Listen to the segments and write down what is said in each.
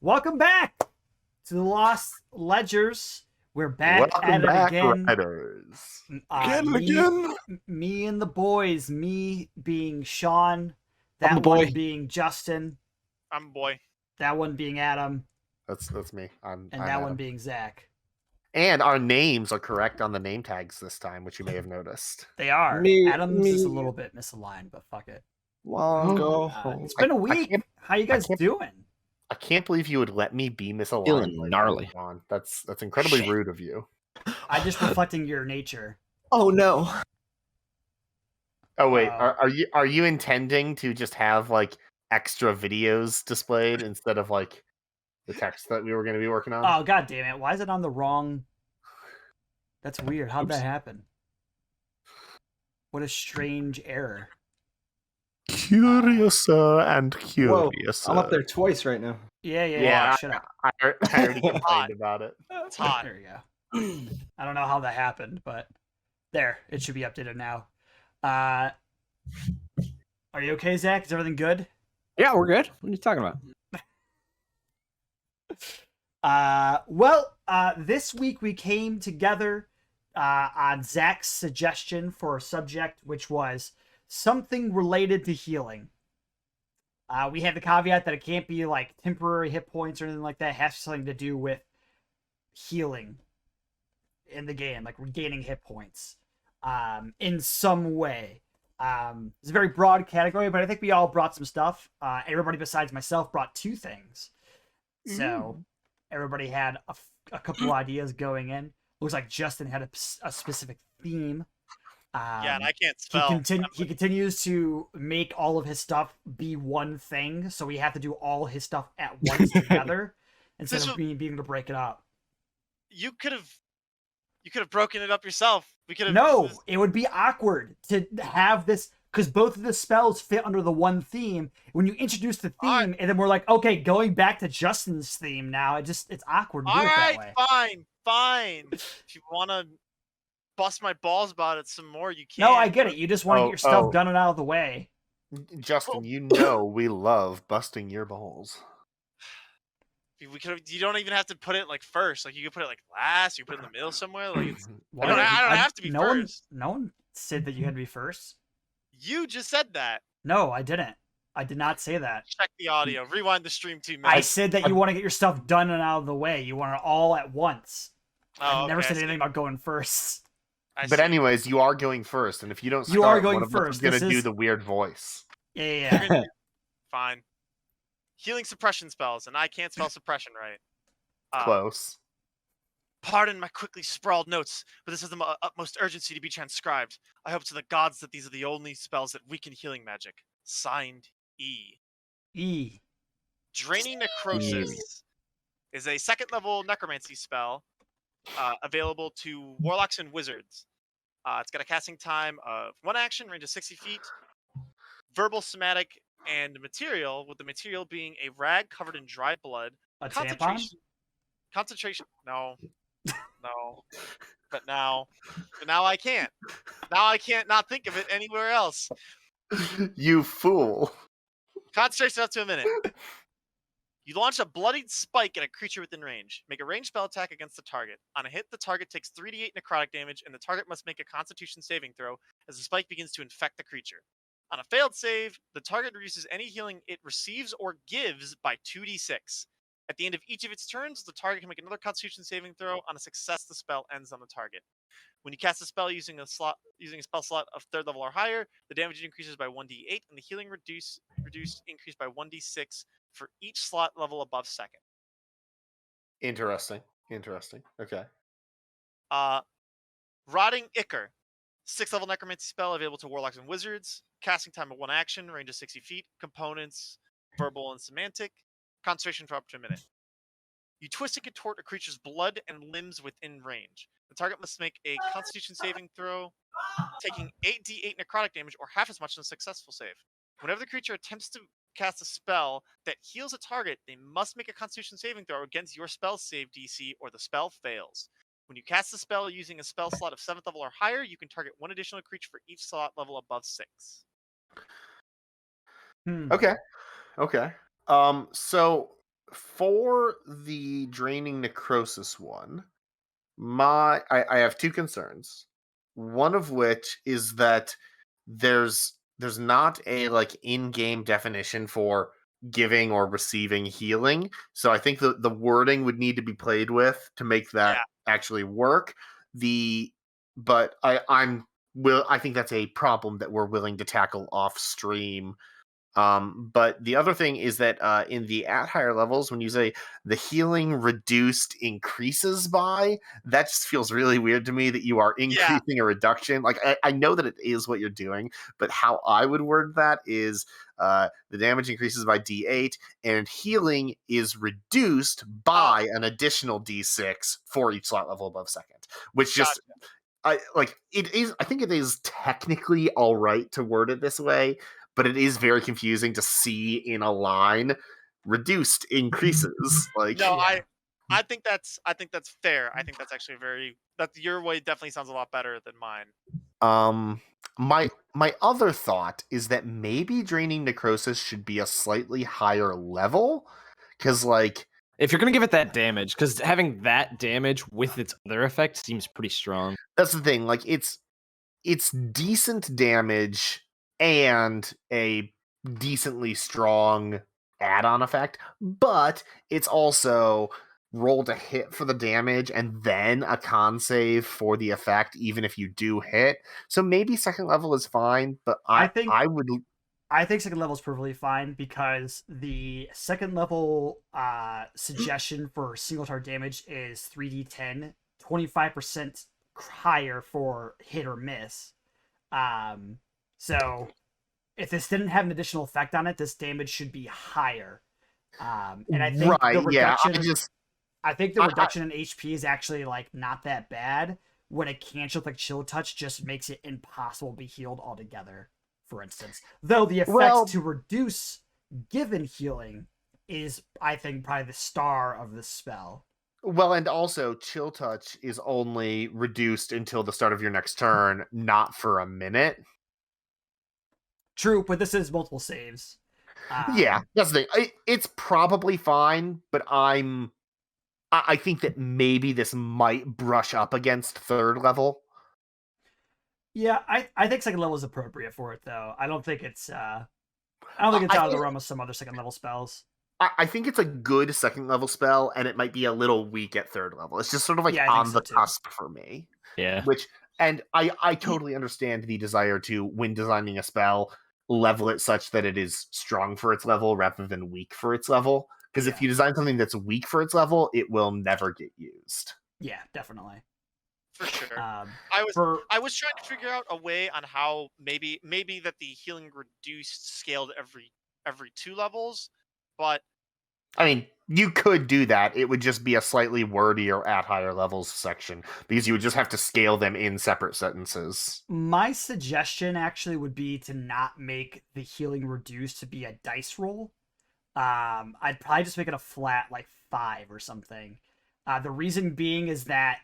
Welcome back to the Lost Ledgers. We're back Welcome at it back, again. Riders. Uh, Again and me, again. me and the boys. Me being Shawn, I'm that the boy. one being Justin, I'm a boy. that one being Adam, That's me. I'm and that Adam. one being Zach. And our names are correct on the name tags this time, which you may have noticed. They are. Me- Adam's is a me- little bit misaligned, but fuck it. Long ago. It's been a I week. can't- How you guys can't- doing? I can't believe you would let me be misaligned. Feeling like gnarly. that, John. That's incredibly Shit. rude of you. I'm just reflecting your nature. Oh no. Oh wait, Oh. are you intending to just have like extra videos displayed instead of like the text that we were going to be working on? Oh, god damn it. Why is it on the wrong... That's weird. How'd that Oops. happen? What a strange error. Curiouser and Whoa, curiouser. I'm up there twice right now. Yeah, shut up. I already complained about it. It's hot. There we go. I don't know how that happened, but there, it should be updated now. Are you okay, Zach? Is everything good? Yeah, we're good. What are you talking about? This week we came together on Zach's suggestion for a subject, which was something related to healing. We had the caveat that it can't be like temporary hit points or anything like that. It has something to do with healing in the game, like regaining hit points in some way. It's a very broad category, but I think we all brought some stuff. Everybody besides myself brought two things. So everybody had a couple ideas going in. Looks like Justin had a specific theme. Yeah, and I can't spell. He continues to make all of his stuff be one thing, so we have to do all his stuff at once together instead This of being able to break it up. You could have broken it up yourself. We could have. No, it would be awkward to have this because both of the spells fit under the one theme. When you introduce the theme, Alright. and then we're like, okay, going back to Justin's theme now, it's awkward to do All it that right, way. fine. If you want to bust my balls about it some more, you can. No, I get it. You just want to get your stuff Oh. done and out of the way. Justin, you know we love busting your balls. We could. You don't even have to put it like first. Like you could put it like last. You could put it in the middle somewhere. Like it's. Why I don't have to be no one, first. no one said that you had to be first. You just said that. No, I didn't. I did not say that. Check the audio. Rewind the stream 2 I minutes. said that you want to get your stuff done and out of the way. You want it all at once. I never okay, said I see. anything about going first. I But see. anyways, you are going first, and if you don't start, You are going one of us first. is going This to do is- the weird voice. Yeah. Fine. Healing suppression spells, and I can't spell suppression right. Close. Pardon my quickly sprawled notes, but this is the utmost urgency to be transcribed. I hope to the gods that these are the only spells that weaken healing magic. Signed, E. E. Draining Necrosis is a second-level necromancy spell available to warlocks and wizards. It's got a casting time of 1 action, range of 60 feet, verbal, somatic, and material, with the material being a rag covered in dry blood. A tampon? Concentration. No. But now I can't. Now I can't not think of it anywhere else. You fool. Concentration up to a minute. You launch a bloodied spike at a creature within range. Make a ranged spell attack against the target. On a hit, the target takes 3d8 necrotic damage, and the target must make a Constitution saving throw as the spike begins to infect the creature. On a failed save, the target reduces any healing it receives or gives by 2d6. At the end of each of its turns, the target can make another Constitution saving throw. On a success, the spell ends on the target. When you cast a spell using a spell slot of 3rd level or higher, the damage increases by 1d8, and the healing reduced increased by 1d6 for each slot level above 2nd. Interesting. Okay. Rotting Ichor, 6th level necromancy spell available to warlocks and wizards. Casting time of 1 action, range of 60 feet. Components: verbal and semantic. Concentration for up to a minute. You twist and contort a creature's blood and limbs within range. The target must make a Constitution saving throw, taking 8d8 necrotic damage or half as much in a successful save. Whenever the creature attempts to cast a spell that heals a target, they must make a Constitution saving throw against your spell save DC, or the spell fails. When you cast a spell using a spell slot of 7th level or higher, you can target 1 additional creature for each slot level above 6. Okay. So for the draining necrosis one, I have two concerns. One of which is that there's not a like in-game definition for giving or receiving healing. So I think the wording would need to be played with to make that actually work. But I think that's a problem that we're willing to tackle off stream. But the other thing is that in the at higher levels, when you say the healing reduced increases by, that just feels really weird to me that you are increasing a reduction. Like, I know that it is what you're doing, but how I would word that is the damage increases by D8 and healing is reduced by an additional D6 for each slot level above second, which just... I think it is technically all right to word it this way, but it is very confusing to see in a line reduced increases. Like, No, I think that's fair. I think that's actually your way definitely sounds a lot better than mine. my other thought is that maybe draining necrosis should be a slightly higher level, because like if you're gonna give it that damage, because having that damage with its other effect seems pretty strong. That's the thing. Like, it's decent damage and a decently strong add-on effect, but it's also roll to hit for the damage and then a con save for the effect, even if you do hit. So maybe second level is fine, but I think second level is perfectly fine because the second level suggestion for single target damage is 3d10, 25% higher for hit or miss. So if this didn't have an additional effect on it, this damage should be higher. And I think the reduction, I think the reduction in HP is actually like not that bad. When a cantrip like Chill Touch just makes it impossible to be healed altogether, for instance. Though the effect to reduce given healing is, I think, probably the star of the spell. Well, and also, Chill Touch is only reduced until the start of your next turn, not for a minute. True, but this is multiple saves. Yeah, that's the thing. It's probably fine, but I think that maybe this might brush up against third level. Yeah, I think second level is appropriate for it, though. I don't think it's out of the realm of some other second level spells. I think it's a good second level spell, and it might be a little weak at third level. It's just sort of like on the cusp for me. Yeah. And I totally understand the desire to, when designing a spell, level it such that it is strong for its level rather than weak for its level. Because if you design something that's weak for its level, it will never get used. Yeah, definitely. For sure. I was trying to figure out a way on how maybe that the healing reduced scaled every 2 levels, but I mean, you could do that. It would just be a slightly wordier at higher levels section, because you would just have to scale them in separate sentences. My suggestion actually would be to not make the healing reduced to be a dice roll. I'd probably just make it a flat, like 5 or something. The reason being is that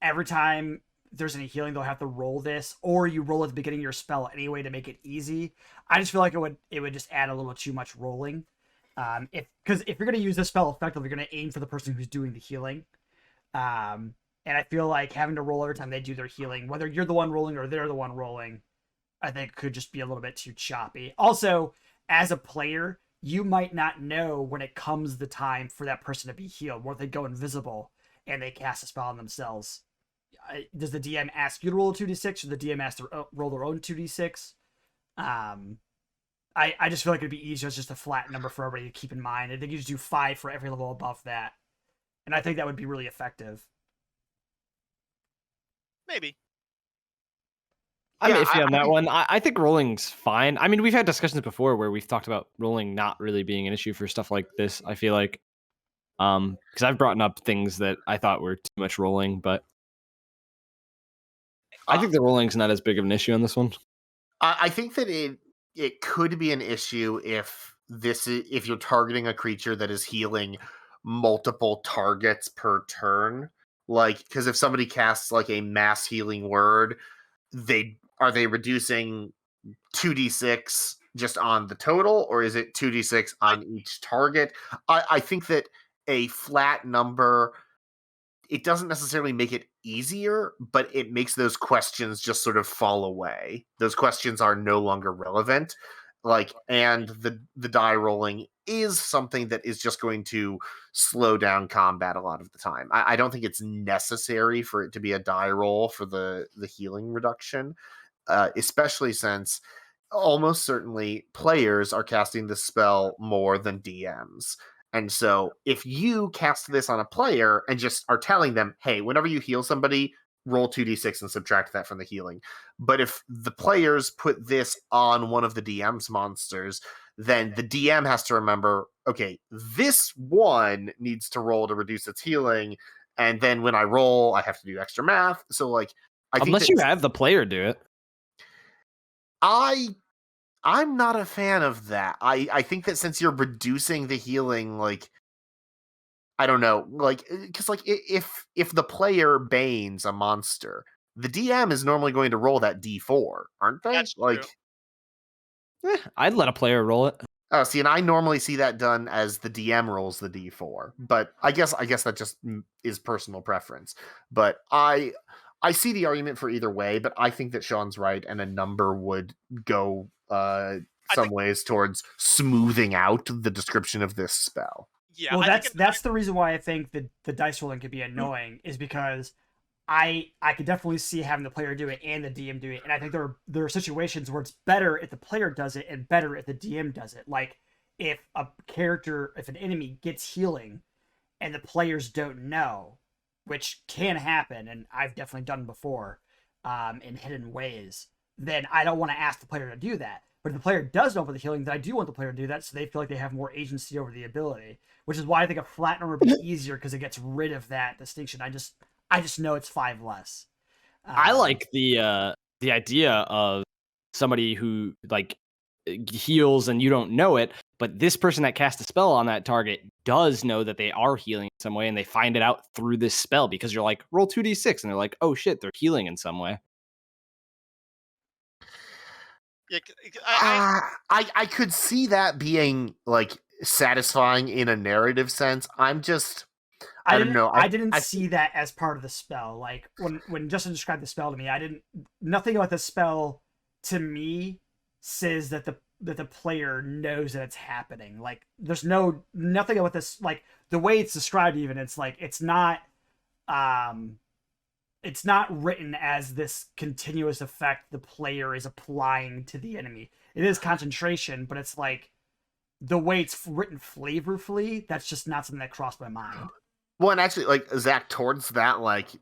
every time there's any healing, they'll have to roll this, or you roll at the beginning of your spell anyway to make it easy. I just feel like it would just add a little too much rolling. Because if you're going to use this spell effectively, you're going to aim for the person who's doing the healing. And I feel like having to roll every time they do their healing, whether you're the one rolling or they're the one rolling, I think could just be a little bit too choppy. Also, as a player, you might not know when it comes the time for that person to be healed. What if they go invisible and they cast a spell on themselves? Does the DM ask you to roll a 2d6, or the DM has to roll their own 2d6? I just feel like it'd be easier. It's just a flat number for everybody to keep in mind. I think you just do 5 for every level above that. And I think that would be really effective. Maybe. I'm iffy on that one. I think rolling's fine. I mean, we've had discussions before where we've talked about rolling not really being an issue for stuff like this, I feel like. Because I've brought up things that I thought were too much rolling, but I think the rolling's not as big of an issue on this one. I think that it could be an issue if you're targeting a creature that is healing multiple targets per turn. Like, because if somebody casts like a mass healing word, are they reducing 2d6 just on the total, or is it 2d6 on each target? I think that a flat number, it doesn't necessarily make it easier, but it makes those questions just sort of fall away. Those questions are no longer relevant. And the die rolling is something that is just going to slow down combat a lot of the time. I don't think it's necessary for it to be a die roll for the healing reduction, especially since almost certainly players are casting the spell more than DMs. And so if you cast this on a player and just are telling them, hey, whenever you heal somebody, roll 2d6 and subtract that from the healing. But if the players put this on one of the DM's monsters, then the DM has to remember, okay, this one needs to roll to reduce its healing. And then when I roll, I have to do extra math. So I think unless you have the player do it. I'm not a fan of that. I think that since you're reducing the healing, I don't know, because if the player banes a monster, the DM is normally going to roll that D4, aren't they? That's true. I'd let a player roll it. Oh, see, and I normally see that done as the DM rolls the D4, but I guess that just is personal preference. But I see the argument for either way, but I think that Shawn's right, and a number would go some ways towards smoothing out the description of this spell. Yeah, well, that's the reason why I think the dice rolling could be annoying, is because I could definitely see having the player do it and the DM do it, and I think there are situations where it's better if the player does it and better if the DM does it. Like if an enemy gets healing and the players don't know, which can happen, and I've definitely done before, in hidden ways, then I don't want to ask the player to do that. But if the player does know for the healing, then I do want the player to do that, so they feel like they have more agency over the ability. Which is why I think a flat number would be easier, because it gets rid of that distinction. I just know it's 5 less. I like the idea of somebody who heals and you don't know it, but this person that cast a spell on that target does know that they are healing in some way, and they find it out through this spell because you're like, roll 2d6, and they're like, oh shit, they're healing in some way. Yeah, I could see that being satisfying in a narrative sense. I don't know. I didn't see that as part of the spell. Like when Justin described the spell to me, nothing about the spell to me says that the player knows that it's happening. Like there's nothing about this, like the way it's described, even it's not written as this continuous effect the player is applying to the enemy. It is concentration, but it's like the way it's written flavorfully, that's just not something that crossed my mind. Well, and actually, Zach, towards that,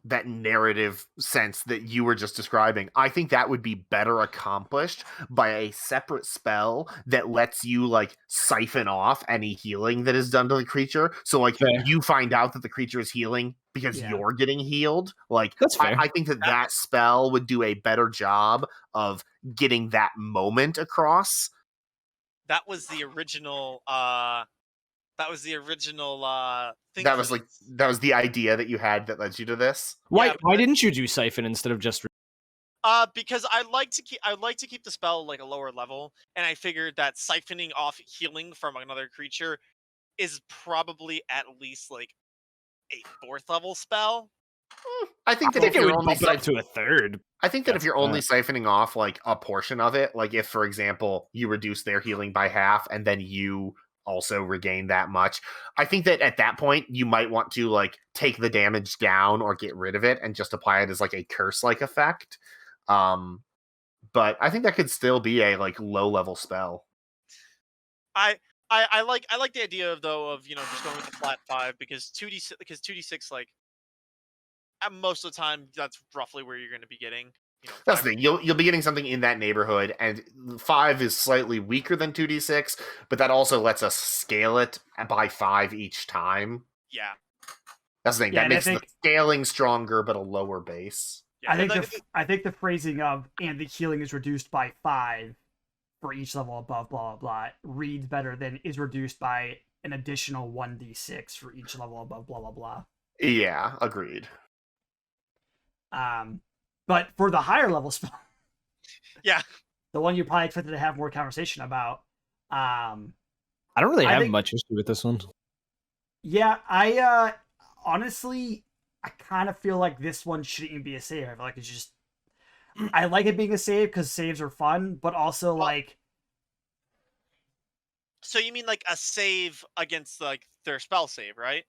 that narrative sense that you were just describing, I think that would be better accomplished by a separate spell that lets you, siphon off any healing that is done to the creature. So, you find out that the creature is healing because you're getting healed. That's fair. I think that spell would do a better job of getting that moment across. That was the original thing. That was the idea that you had that led you to this. Why didn't you do Siphon instead of just because I like to keep the spell a lower level, and I figured that siphoning off healing from another creature is probably at least a 4th level spell. I think that if you're only up to a 3rd. I think that if you're only siphoning off a portion of it, if for example you reduce their healing by half and then you also regain that much, I think that at that point you might want to take the damage down or get rid of it and just apply it as a curse effect. But I think that could still be a low level spell. I like the idea of just going with the flat 5 because 2d6 most of the time that's roughly where you're going to be getting. That's the thing. You'll be getting something in that neighborhood, and 5 is slightly weaker than 2d6, but that also lets us scale it by 5 each time. Yeah, that's the thing. That makes the scaling stronger, but a lower base. Yeah, I think the phrasing of "and the healing is reduced by 5 for each level above blah blah blah" reads better than "is reduced by an additional 1d6 for each level above blah blah blah." Yeah, agreed. But for the higher level spell, yeah, the one you probably expected to have more conversation about. I don't really I have think- much issue with this one. Yeah, I honestly, I kind of feel like this one shouldn't even be a save. I feel like it's just, I like it being a save because saves are fun, but also like, So you mean like a save against like their spell save, right?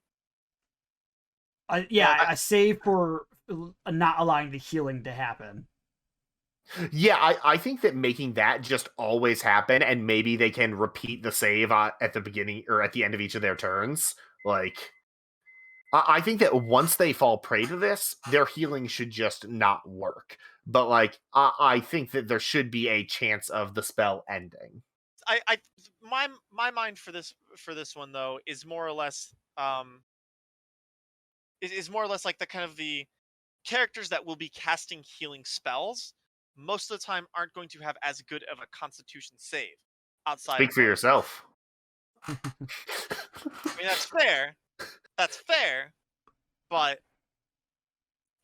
yeah, a save for not allowing the healing to happen. Yeah, I think that making that just always happen, and maybe they can repeat the save at the beginning or at the end of each of their turns. Like, I think that once they fall prey to this, their healing should just not work. But like, I think that there should be a chance of the spell ending. My mind for this one though is more or less is more or less like the kind of the characters that will be casting healing spells most of the time aren't going to have as good of a constitution save outside Speak of for yourself. I mean that's fair. That's fair. But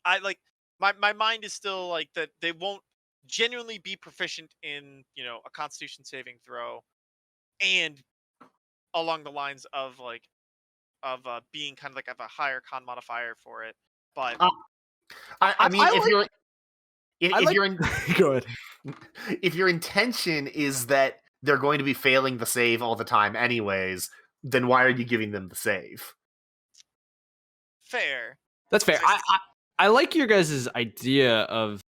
I like my mind is still like that they won't genuinely be proficient in, a constitution saving throw and along the lines of like being kind of like of a higher con modifier for it. But I mean, if you're Go ahead. if your intention is that they're going to be failing the save all the time anyways, then why are you giving them the save? fair. That's fair. I like your guys' idea of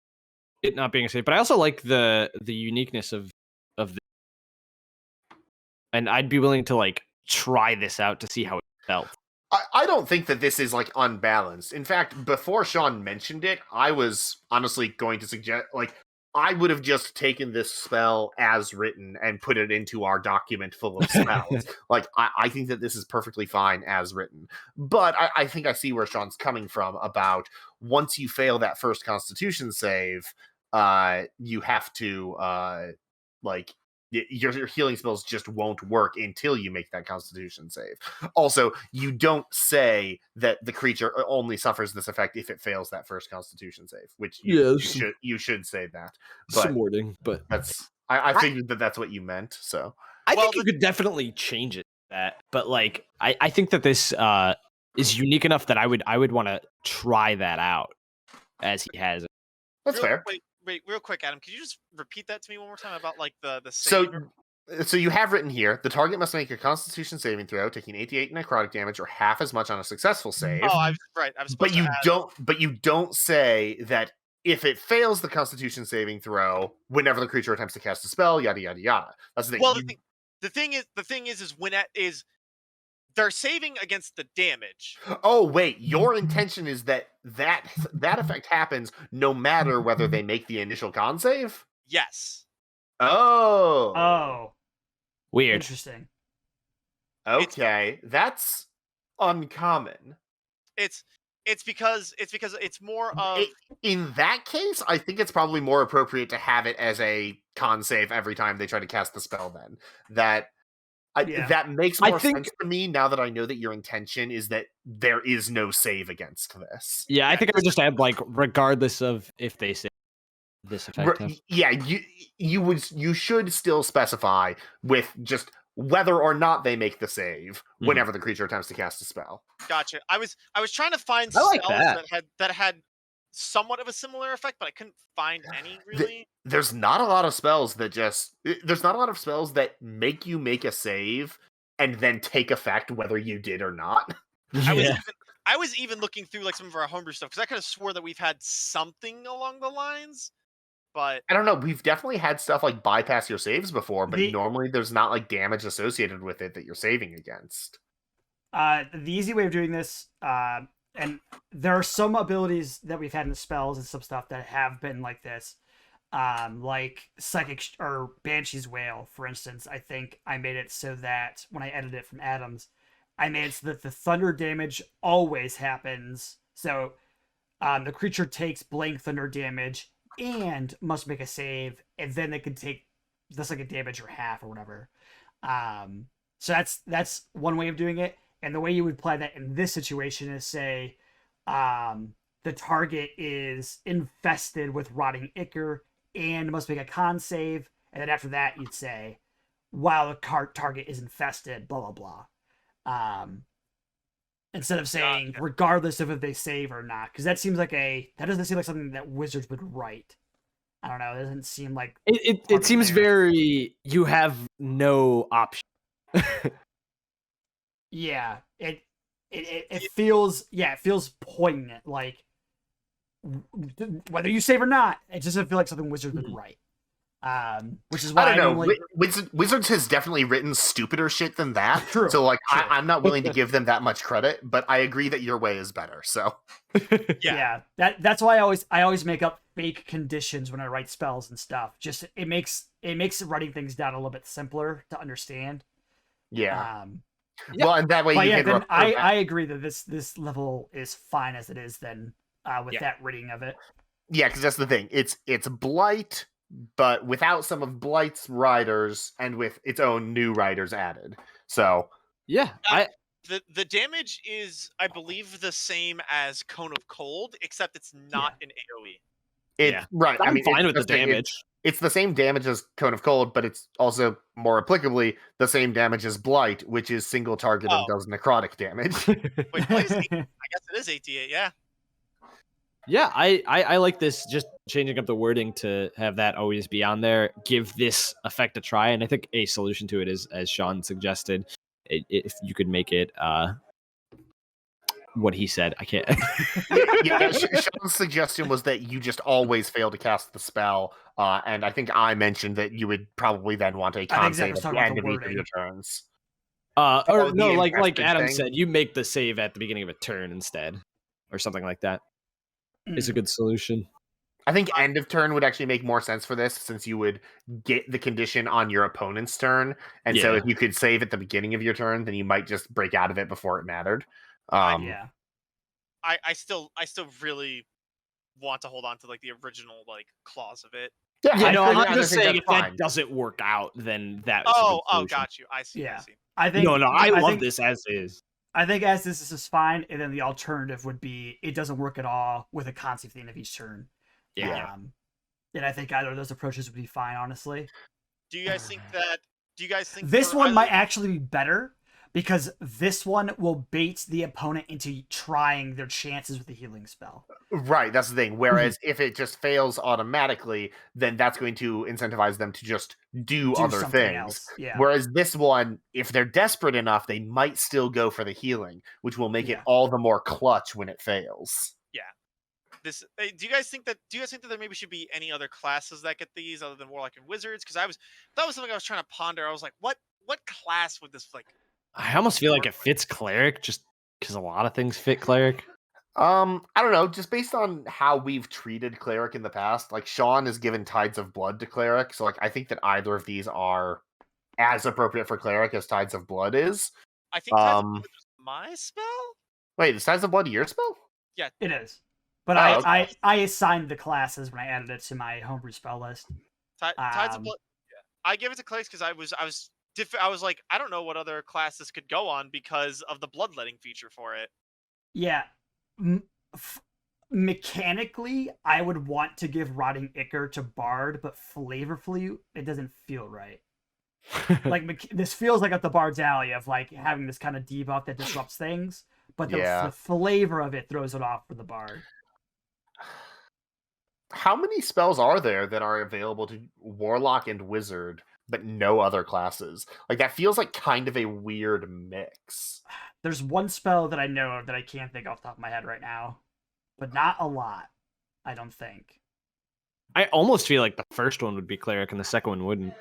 it not being a save, but I also like the uniqueness of the, and I'd be willing to like try this out to see how it felt. I don't think that this is like unbalanced. In fact, before Shawn mentioned it, I was honestly going to suggest like I would have just taken this spell as written and put it into our document full of spells. Like I think that this is perfectly fine as written. But I think I see where Shawn's coming from about once you fail that first Constitution save, you have to like your healing spells just won't work until you make that Constitution save. Also, you don't say that the creature only suffers this effect if it fails that first Constitution save, which you should say that. But Some wording, but that's I figured that that's what you meant. So I think you could definitely change it to that. But like I think that this is unique enough that I would want to try that out as he has it. that's fair. Wait, real quick, Adam. Could you just repeat that to me one more time about like the So, save? so you have written here: the target must make a Constitution saving throw, taking 88 necrotic damage or half as much on a successful save. Oh, I was supposed But you to add... don't. But you don't say that if it fails the Constitution saving throw, whenever the creature attempts to cast a spell, yada yada yada. That's the thing. Well, the thing is when it is they're saving against the damage. Oh wait, your intention is that effect happens no matter whether they make the initial con save? Yes. Oh, Weird. interesting. Okay, that's uncommon. It's because it's more of In that case, I think it's probably more appropriate to have it as a con save every time they try to cast the spell. Then that makes more sense to me now that I know that your intention is that there is no save against this. Yeah, I think I would just add like regardless of if they say this effect. Yeah, you should still specify with just whether or not they make the save whenever the creature attempts to cast a spell. Gotcha. I was trying to find I like spells that. that had somewhat of a similar effect, but I couldn't find any really. There's not a lot of spells that make you make a save and then take effect whether you did or not. I was even looking through like some of our homebrew stuff because I could have swore that we've had something along the lines, but I don't know. We've definitely had stuff like bypass your saves before, but normally there's not like damage associated with it that you're saving against. The easy way of doing this, and there are some abilities that we've had in the spells and some stuff that have been like this, like Psychic or Banshee's Wail, for instance. I think I made it so that when I edited it from Adams, I made it so that the thunder damage always happens. So the creature takes blank thunder damage and must make a save, and then they can take the second damage or half or whatever. So that's one way of doing it. And the way you would apply that in this situation is say the target is infested with rotting ichor and must make a con save, and then after that you'd say, while the target is infested, blah blah blah. Instead of saying Gotcha. regardless of if they save or not, because that doesn't seem like something that wizards would write. I don't know. It doesn't seem like It seems very you have no option. yeah. It feels poignant. Like whether you save or not, it just doesn't feel like something wizards would write. Which is why I don't know. normally... Wizards has definitely written stupider shit than that. True, So like, true. I'm not willing to give them that much credit, but I agree that your way is better. So Yeah. That's why I always make up fake conditions when I write spells and stuff. Just it makes writing things down a little bit simpler to understand. yeah. Yeah. Well, and that way But you yeah, can. then refer back- I agree that this level is fine as it is. Then with Yeah. that reading of it. Yeah, because that's the thing. It's Blight, but without some of Blight's riders and with its own new riders added. So Yeah, The damage is, I believe, the same as Cone of Cold, except it's not an AoE. Yeah. right. I'm fine it's with the same- damage. It's the same damage as Cone of Cold, but it's also more applicably the same damage as Blight, which is single target and Oh. does necrotic damage. Wait, Blaze, I guess it is 88, yeah. Yeah, I like this, just changing up the wording to have that always be on there, give this effect a try, and I think a solution to it is, as Shawn suggested, if you could make it what he said. I can't. Yeah, Sean's suggestion was that you just always fail to cast the spell, and I think I mentioned that you would probably then want a con Zach save was at the talking about end the of each of wording. your turns. Or Oh, no, the like infested Adam thing? said, you make the save at the beginning of a turn instead, or something like that. Is a good solution. I think end of turn would actually make more sense for this, since you would get the condition on your opponent's turn, and so Yeah. if you could save at the beginning of your turn, then you might just break out of it before it mattered. Yeah. I still really want to hold on to like the original like clause of it. Yeah, no, I I'm think just saying that's if fine. that doesn't work out, then that. Oh, got you. I see. Yeah. I see. I think No, I love think, this as is. I think as this is fine, and then the alternative would be it doesn't work at all with a concept theme of each turn. Yeah. And I think either of those approaches would be fine, honestly. Do you guys think that? Do you guys think This for one either- might actually be better because this one will bait the opponent into trying their chances with the healing spell. Right, that's the thing. Whereas if it just fails automatically, then that's going to incentivize them to just do other something things. else. Yeah. Whereas this one, if they're desperate enough, they might still go for the healing, which will make it Yeah. all the more clutch when it fails. this? Do you guys think that? Do you guys think that there maybe should be any other classes that get these other than Warlock and Wizards? Because that was something I was trying to ponder. I was like, what class would this like? I almost feel like it fits cleric, just because a lot of things fit cleric. I don't know, just based on how we've treated cleric in the past, like Shawn has given Tides of Blood to cleric, so like I think that either of these are as appropriate for cleric as Tides of Blood is. I think Tides of Blood was my spell. Wait, is Tides of Blood your spell? It is. But Oh, okay. I assigned the classes when I added it to my homebrew spell list. Tides of Blood. Yeah. I gave it to clerics because I was like, I don't know what other classes could go on because of the bloodletting feature for it. Yeah. Mechanically, I would want to give Rotting Ichor to Bard, but flavorfully, it doesn't feel right. Like this feels like up the Bard's alley of like having this kind of debuff that disrupts things, but the flavor of it throws it off for the Bard. How many spells are there that are available to Warlock and Wizard, but no other classes? Like that feels like kind of a weird mix. There's one spell that I know of that I can't think off the top of my head right now, but not a lot, I don't think. I almost feel like the first one would be cleric and the second one wouldn't.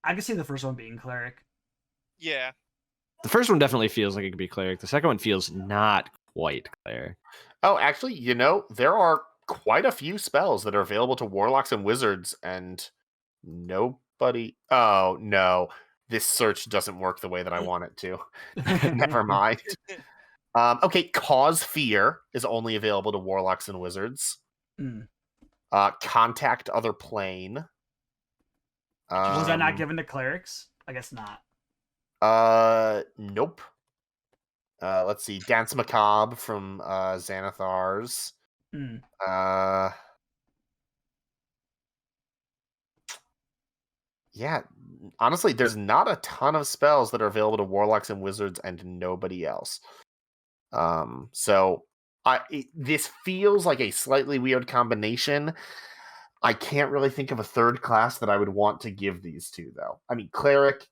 I can see the first one being cleric. Yeah. The first one definitely feels like it could be cleric. The second one feels not quite cleric. Oh, actually, there are quite a few spells that are available to Warlocks and Wizards, and nobody... Oh, no. This search doesn't work the way that I want it to. Never mind. Okay, Cause Fear is only available to Warlocks and Wizards. Contact Other Plane. Was that not given to clerics? I guess not. Nope. Let's see. Dance Macabre from Xanathar's. Yeah, honestly, there's not a ton of spells that are available to warlocks and wizards and nobody else. So this feels like a slightly weird combination. I can't really think of a third class that I would want to give these to, though. I mean, cleric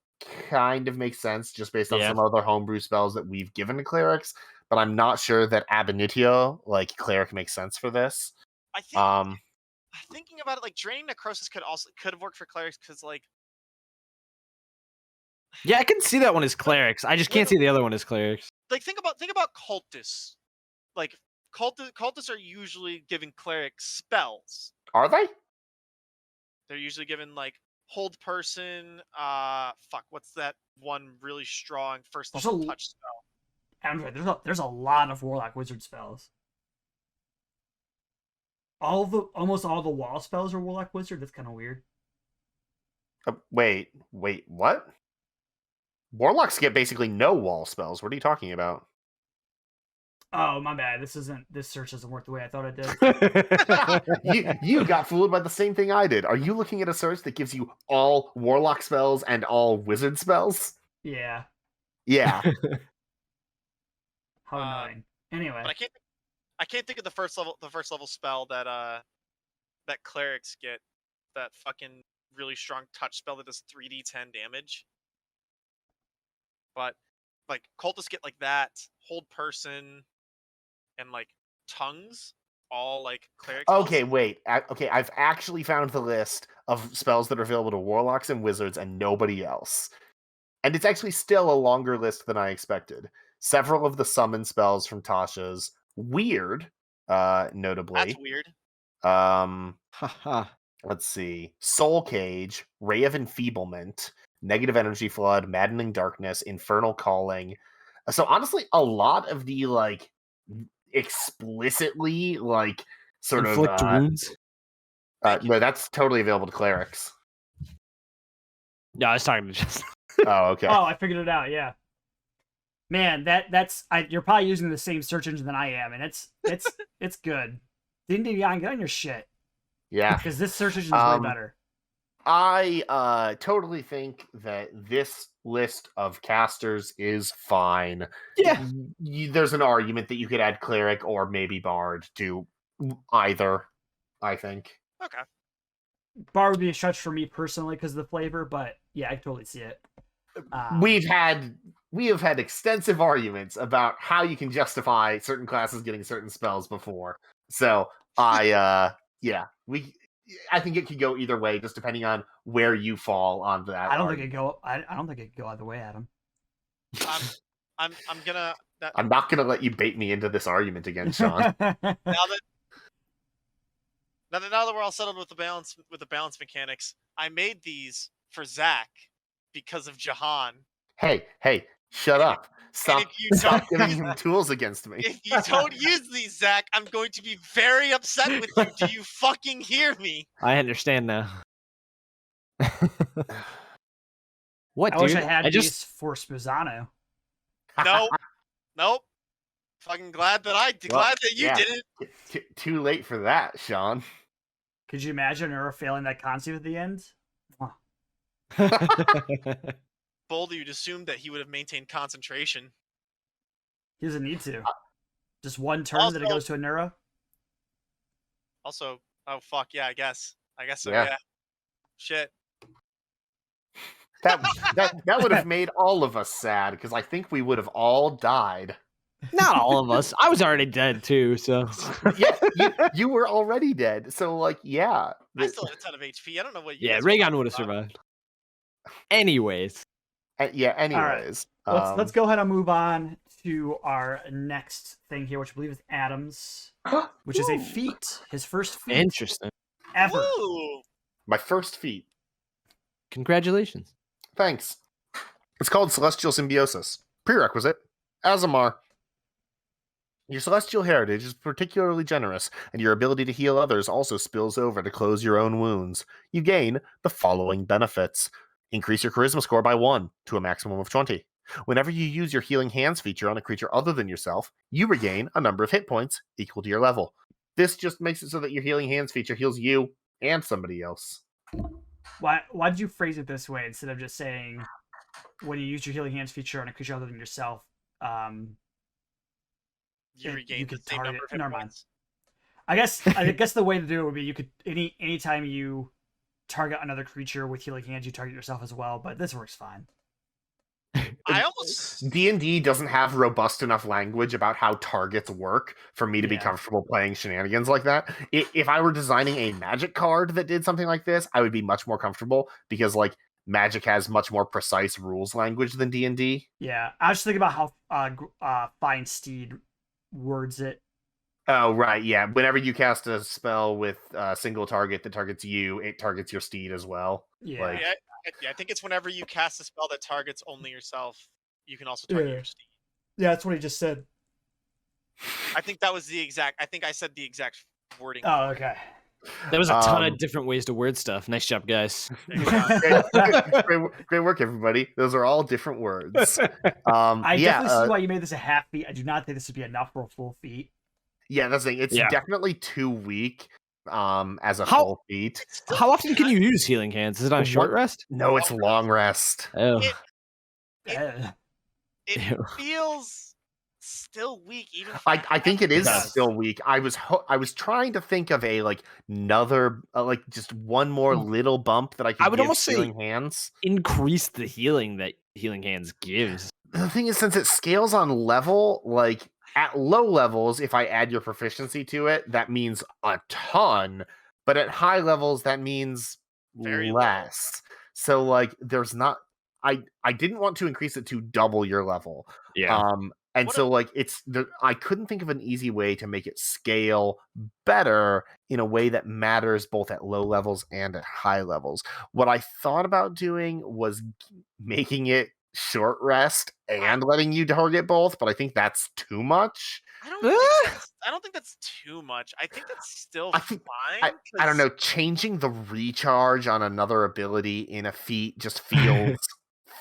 kind of makes sense just based on Yeah. some other homebrew spells that we've given to clerics, but I'm not sure that ab initio, like cleric, makes sense for this. I think thinking about it, like draining necrosis could have worked for clerics because like Yeah, I can see that one as clerics. I just can't see the other one as clerics. think about cultists. Like cultists are usually giving clerics spells. Are they? They're usually given like hold person. What's that one really strong first Also- level touch spell? Android, there's a lot of warlock wizard spells. Almost all the wall spells are warlock wizard. That's kind of weird. Wait, what? Warlocks get basically no wall spells. What are you talking about? Oh, my bad. This search doesn't work the way I thought it did. You got fooled by the same thing I did. Are you looking at a search that gives you all warlock spells and all wizard spells? Yeah. Yeah. How annoying. Anyway. But I can't think of the first level spell that clerics get. That fucking really strong touch spell that does 3d10 damage. But like cultists get like that, hold person, and like tongues, all like clerics. Okay, wait. Okay, I've actually found the list of spells that are available to warlocks and wizards and nobody else. And it's actually still a longer list than I expected. Several of the summon spells from Tasha's weird, notably. That's weird. Let's see. Soul Cage, Ray of Enfeeblement, Negative Energy Flood, Maddening Darkness, Infernal Calling. So honestly, a lot of the like explicitly like sort Inflict of wounds. no, that's totally available to clerics. Yeah, I was talking to just. Oh, okay. Oh, I figured it out. Yeah. Man, you're probably using the same search engine that I am, and it's good. Ding, get on your shit. Yeah. Because this search engine is way better. I totally think that this list of casters is fine. Yeah. There's an argument that you could add cleric or maybe bard to either, I think. Okay. Bar would be a stretch for me personally because of the flavor, but yeah, I totally see it. We have had extensive arguments about how you can justify certain classes getting certain spells before. So I think it could go either way, just depending on where you fall on that. I don't think it go either way, Adam. I'm gonna. I'm not gonna let you bait me into this argument again, Shawn. Now that we're all settled with the balance mechanics, I made these for Zach because of Jahan. Hey, shut up. Stop giving him tools against me. If you don't use these, Zach, I'm going to be very upset with you. Do you fucking hear me? I understand now. What, I dude? wish I had these for Spuzano. Nope. Fucking glad that you didn't. Too late for that, Shawn. Could you imagine her failing that conceit at the end? Bold, you'd assume that he would have maintained concentration. He doesn't need to. Just one turn that it goes to a neuro. Also, oh fuck yeah, I guess so. Yeah. Yeah. Shit. That would have made all of us sad because I think we would have all died. Not all of us. I was already dead too, so. Yeah, you were already dead. So like, yeah. I still had a ton of HP. I don't know what you. Yeah, guys were Raygon talking would have about. survived. Anyways. Yeah. Anyways, Let's go ahead and move on to our next thing here, which I believe is Adam's, which is a feat. His first feat Interesting. ever. Woo! my first feat. Congratulations. Thanks. It's called Celestial Symbiosis. Prerequisite: Aasimar. Your celestial heritage is particularly generous, and your ability to heal others also spills over to close your own wounds. You gain the following benefits. Increase your charisma score by 1 to a maximum of 20. Whenever you use your healing hands feature on a creature other than yourself, you regain a number of hit points equal to your level. This just makes it so that your healing hands feature heals you and somebody else. Why did you phrase it this way instead of just saying when you use your healing hands feature on a creature other than yourself, You you regain the could same target- number of hit never mind. points. I guess the way to do it would be you could anytime you target another creature with healing hands, you target yourself as well. But this works fine. I almost D&D doesn't have robust enough language about how targets work for me to be Yeah. comfortable playing shenanigans like that. If I were designing a magic card that did something like this, I would be much more comfortable because like magic has much more precise rules language than D&D. Yeah, I was just thinking about how Fine Steed words it. Oh, right, yeah. Whenever you cast a spell with a single target that targets you, it targets your steed as well. Yeah, Like- yeah, I think it's whenever you cast a spell that targets only yourself, you can also target Yeah. your steed. yeah, that's what he just said. I think that was the exact. I think I said the exact wording. Oh, okay. There was a ton Um, of different ways to word stuff. Nice job, guys. great work, everybody. Those are all different words. I yeah, definitely see why you made this a half feat. I do not think this would be enough for a full feat. yeah, that's the thing. It's Yeah. definitely too weak as a How- full feat. It's still How often can fine. you use healing hands? Is it on a short One- rest? No, it's long rest. Oh. It- Eh. It Ew. feels still weak, even. For I think it is does. still weak. I was trying to think of a like another like just one more little bump that I could. I would give almost say- healing hands. Increase the healing that healing hands gives. The thing is, since it scales on level, like at low levels, if I add your proficiency to it, that means a ton. But at high levels, that means Very little. less. So like, there's not. I didn't want to increase it to double your level. And What so like I couldn't think of an easy way to make it scale better in a way that matters both at low levels and at high levels. What I thought about doing was making it short rest and letting you target both, but I think that's too much. I don't think that's too much. I think that's still I think- fine. I don't 'cause know, changing the recharge on another ability in a feat just feels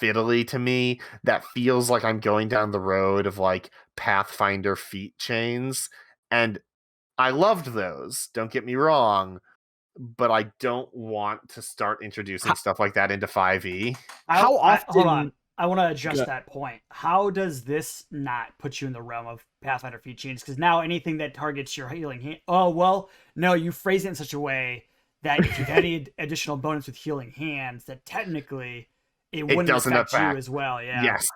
fiddly to me. That feels like I'm going down the road of like Pathfinder feat chains, and I loved those, don't get me wrong, but I don't want to start introducing stuff like that into 5e. How hold often- on. I want to adjust Yeah. that point. How does this not put you in the realm of Pathfinder feat chains? Because now anything that targets your healing hand. Oh well, no. You phrase it in such a way that if you've had any additional bonus with healing hands, that technically it wouldn't doesn't affect you affect. as well. Yeah. Yes.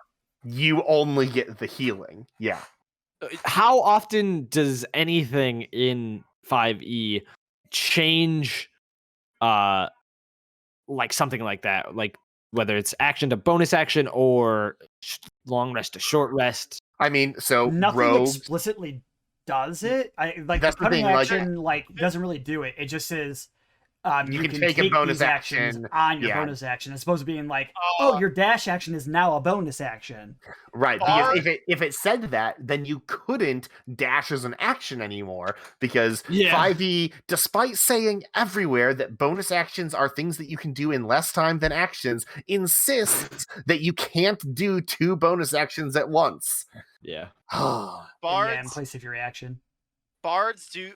You only get the healing. Yeah. How often does anything in 5e change like something like that? Like whether it's action to bonus action or long rest to short rest. I mean, so Nothing rogues explicitly does it. Like That's the the cutting thing, like- action doesn't really do it. It just says You you can take a bonus these actions action, on your yeah. bonus action. It's supposed to be like, oh, your dash action is now a bonus action. right, Bar- because if it said that, then you couldn't dash as an action anymore, because Yeah. 5e, despite saying everywhere that bonus actions are things that you can do in less time than actions, insists that you can't do 2 bonus actions at once. Yeah. Yeah, in bards, place of your reaction. bards do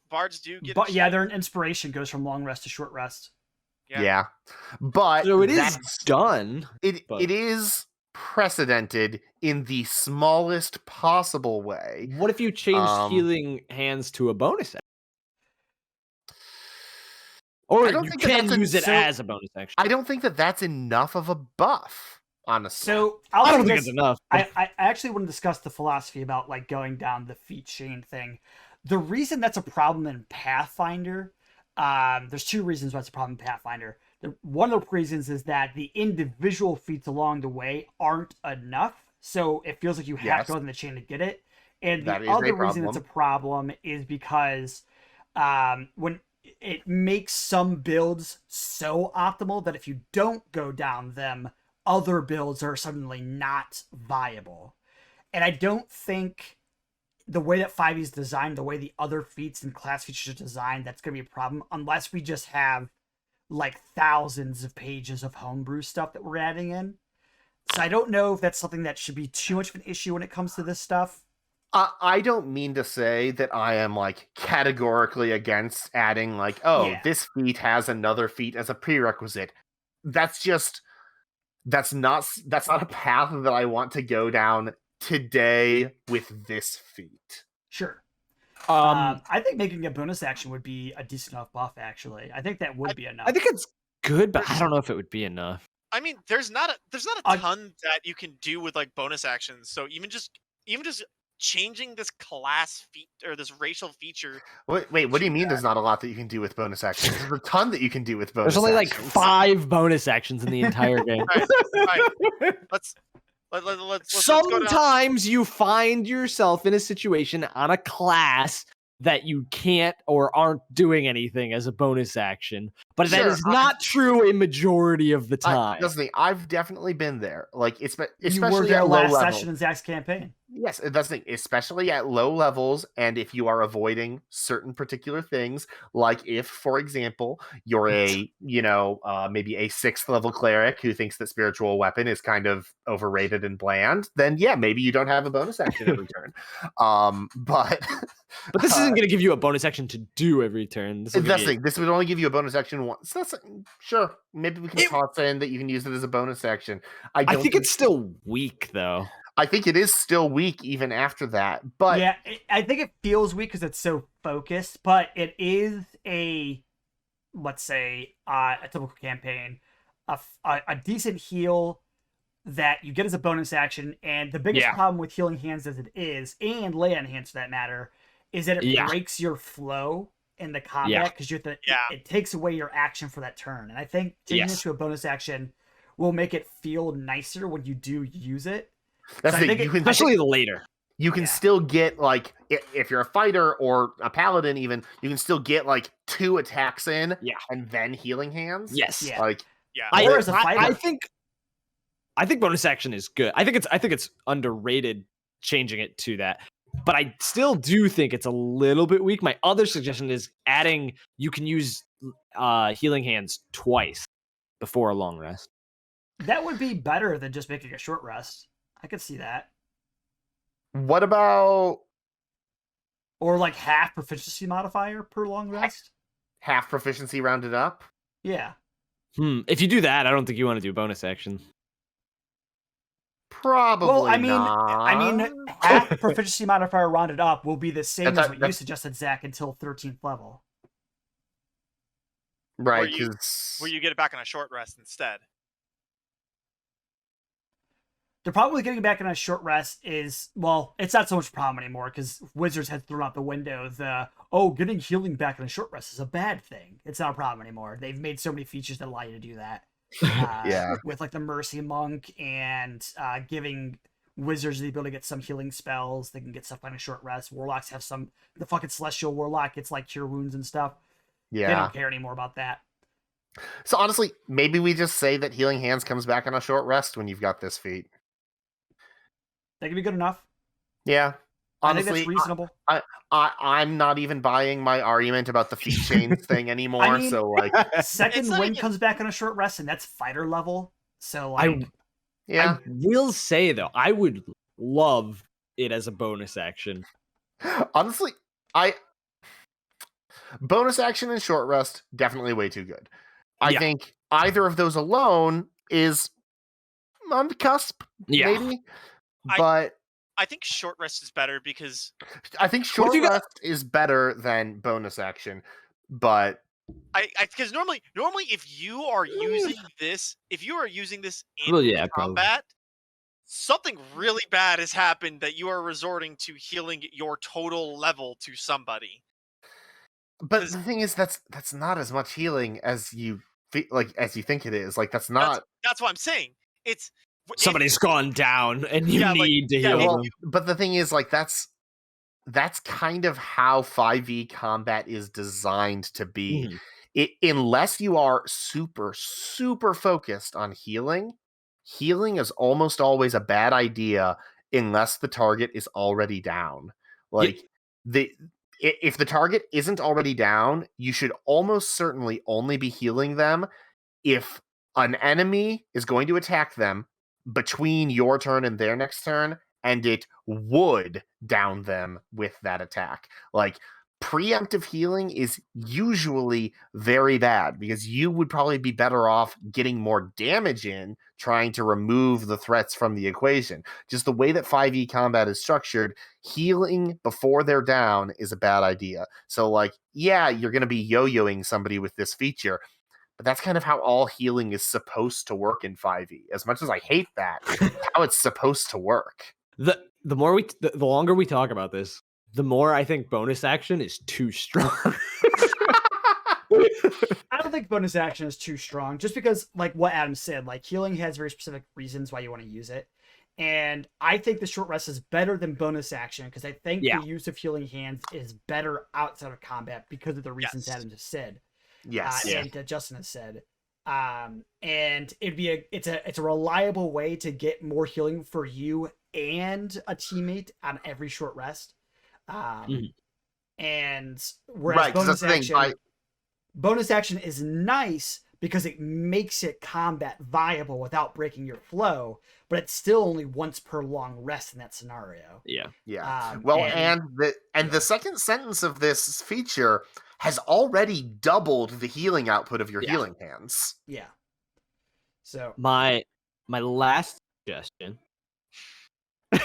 get. But a yeah, shield. their inspiration goes from long rest to short rest. Yeah. Yeah. But So it is that's- done. but- it is precedented in the smallest possible way. What if you change Um, healing hands to a bonus action? Or I don't you think that can that's use it so- as a bonus action. I don't think that that's enough of a buff, honestly. So I don't say think this- it's enough. I actually want to discuss the philosophy about like going down the feat chain thing. The reason that's a problem in Pathfinder, there's 2 reasons why it's a problem in Pathfinder. One of the reasons is that the individual feats along the way aren't enough, so it feels like you have Yes. to go in the chain to get it. And That the is a other reason it's a problem is because when it makes some builds so optimal that if you don't go down them, other builds are suddenly not viable. And I don't think the way that 5e is designed, the way the other feats and class features are designed, that's going to be a problem unless we just have like thousands of pages of homebrew stuff that we're adding in. So I don't know if that's something that should be too much of an issue when it comes to this stuff. I don't mean to say that I am like categorically against adding like, oh, Yeah. this feat has another feat as a prerequisite. that's not a path that I want to go down today with this feat. Sure. Um, I think making a bonus action would be a decent enough buff. Actually, I think that would be enough. I think it's good, but I don't know if it would be enough. I mean, there's not a ton that you can do with like bonus actions. So even just changing this class or this racial feature. Wait, what do you mean? There's not a lot that you can do with bonus actions. There's a ton that you can do with bonus. There's only like actions. 5 bonus actions in the entire game. Right. Let's go down. Sometimes you find yourself in a situation on a class that you can't or aren't doing anything as a bonus action, but that is not true a majority of the time. I've definitely been there. Like you were especially there at low last level. session in Zach's campaign. Yes, that's the thing. Especially at low levels, and if you are avoiding certain particular things, like if, for example, you're maybe a 6th level cleric who thinks that spiritual weapon is kind of overrated and bland, then yeah, maybe you don't have a bonus action every turn. But this isn't going to give you a bonus action to do every turn. This would only give you a bonus action once. That's sure. Maybe we can toss in that you can use it as a bonus action. I think it's still weak, though. I think it is still weak even after that. But yeah, I think it feels weak because it's so focused. But it is let's say, a typical campaign, a decent heal that you get as a bonus action. And the biggest problem with healing hands as it is, and lay on hands for that matter, is that it breaks your flow in the combat because it takes away your action for that turn. And I think taking it to a bonus action will make it feel nicer when you do use it. That's so especially later. You can still get, like, if you're a fighter or a paladin even, you can still get, like, 2 attacks in and then healing hands. Yes. Yeah. Like, or as a fighter. I think bonus action is good. I think it's underrated changing it to that. But I still do think it's a little bit weak. My other suggestion is you can use healing hands twice before a long rest. That would be better than just making a short rest. I could see that. What about... Or like half proficiency modifier per long rest? Half proficiency rounded up? Yeah. If you do that, I don't think you want to do bonus action. Probably not. I mean, half proficiency modifier rounded up will be the same as what you suggested, Zach, until 13th level. Right, where you get it back on a short rest instead. The problem with getting back on a short rest is, well, it's not so much a problem anymore because Wizards had thrown out the window getting healing back on a short rest is a bad thing. It's not a problem anymore. They've made so many features that allow you to do that. With like the Mercy Monk and giving Wizards the ability to get some healing spells. They can get stuff on a short rest. Warlocks have the fucking Celestial Warlock gets like cure wounds and stuff. Yeah. They don't care anymore about that. So honestly, maybe we just say that Healing Hands comes back on a short rest when you've got this feat. That could be good enough. Yeah. Honestly, I think that's reasonable. I'm not even buying my argument about the feat chains thing anymore. I mean, so like, second wind comes back on a short rest, and that's fighter level. So like, I will say though, I would love it as a bonus action. Honestly, bonus action and short rest definitely way too good. I think either of those alone is on the cusp, maybe. But I think short rest is better because I think short rest is better than bonus action. But because normally if you are using this in combat, something really bad has happened that you are resorting to healing your total level to somebody. But the thing is, that's not as much healing as you think it is. Like that's not. That's what I'm saying. Somebody's gone down, and you need to heal them. But the thing is, like that's kind of how 5e combat is designed to be. Unless you are super, super focused on healing is almost always a bad idea unless the target is already down. Like if the target isn't already down, you should almost certainly only be healing them if an enemy is going to attack them between your turn and their next turn, and it would down them with that attack. Like, preemptive healing is usually very bad because you would probably be better off getting more damage in trying to remove the threats from the equation. Just the way that 5e combat is structured, healing before they're down is a bad idea. So like, yeah, you're going to be yo-yoing somebody with this feature, but that's kind of how all healing is supposed to work in 5e. As much as I hate that, how it's supposed to work. The longer we talk about this, the more I think bonus action is too strong. I don't think bonus action is too strong, just because, like what Adam said, like healing has very specific reasons why you want to use it. And I think the short rest is better than bonus action because I think the use of healing hands is better outside of combat because of the reasons Adam just said. Yes. And Justin has said. And it's a reliable way to get more healing for you and a teammate on every short rest. And whereas bonus action is nice because it makes it combat viable without breaking your flow, but it's still only once per long rest in that scenario. Yeah. And the second sentence of this feature has already doubled the healing output of your healing hands. Yeah. So my last suggestion. Go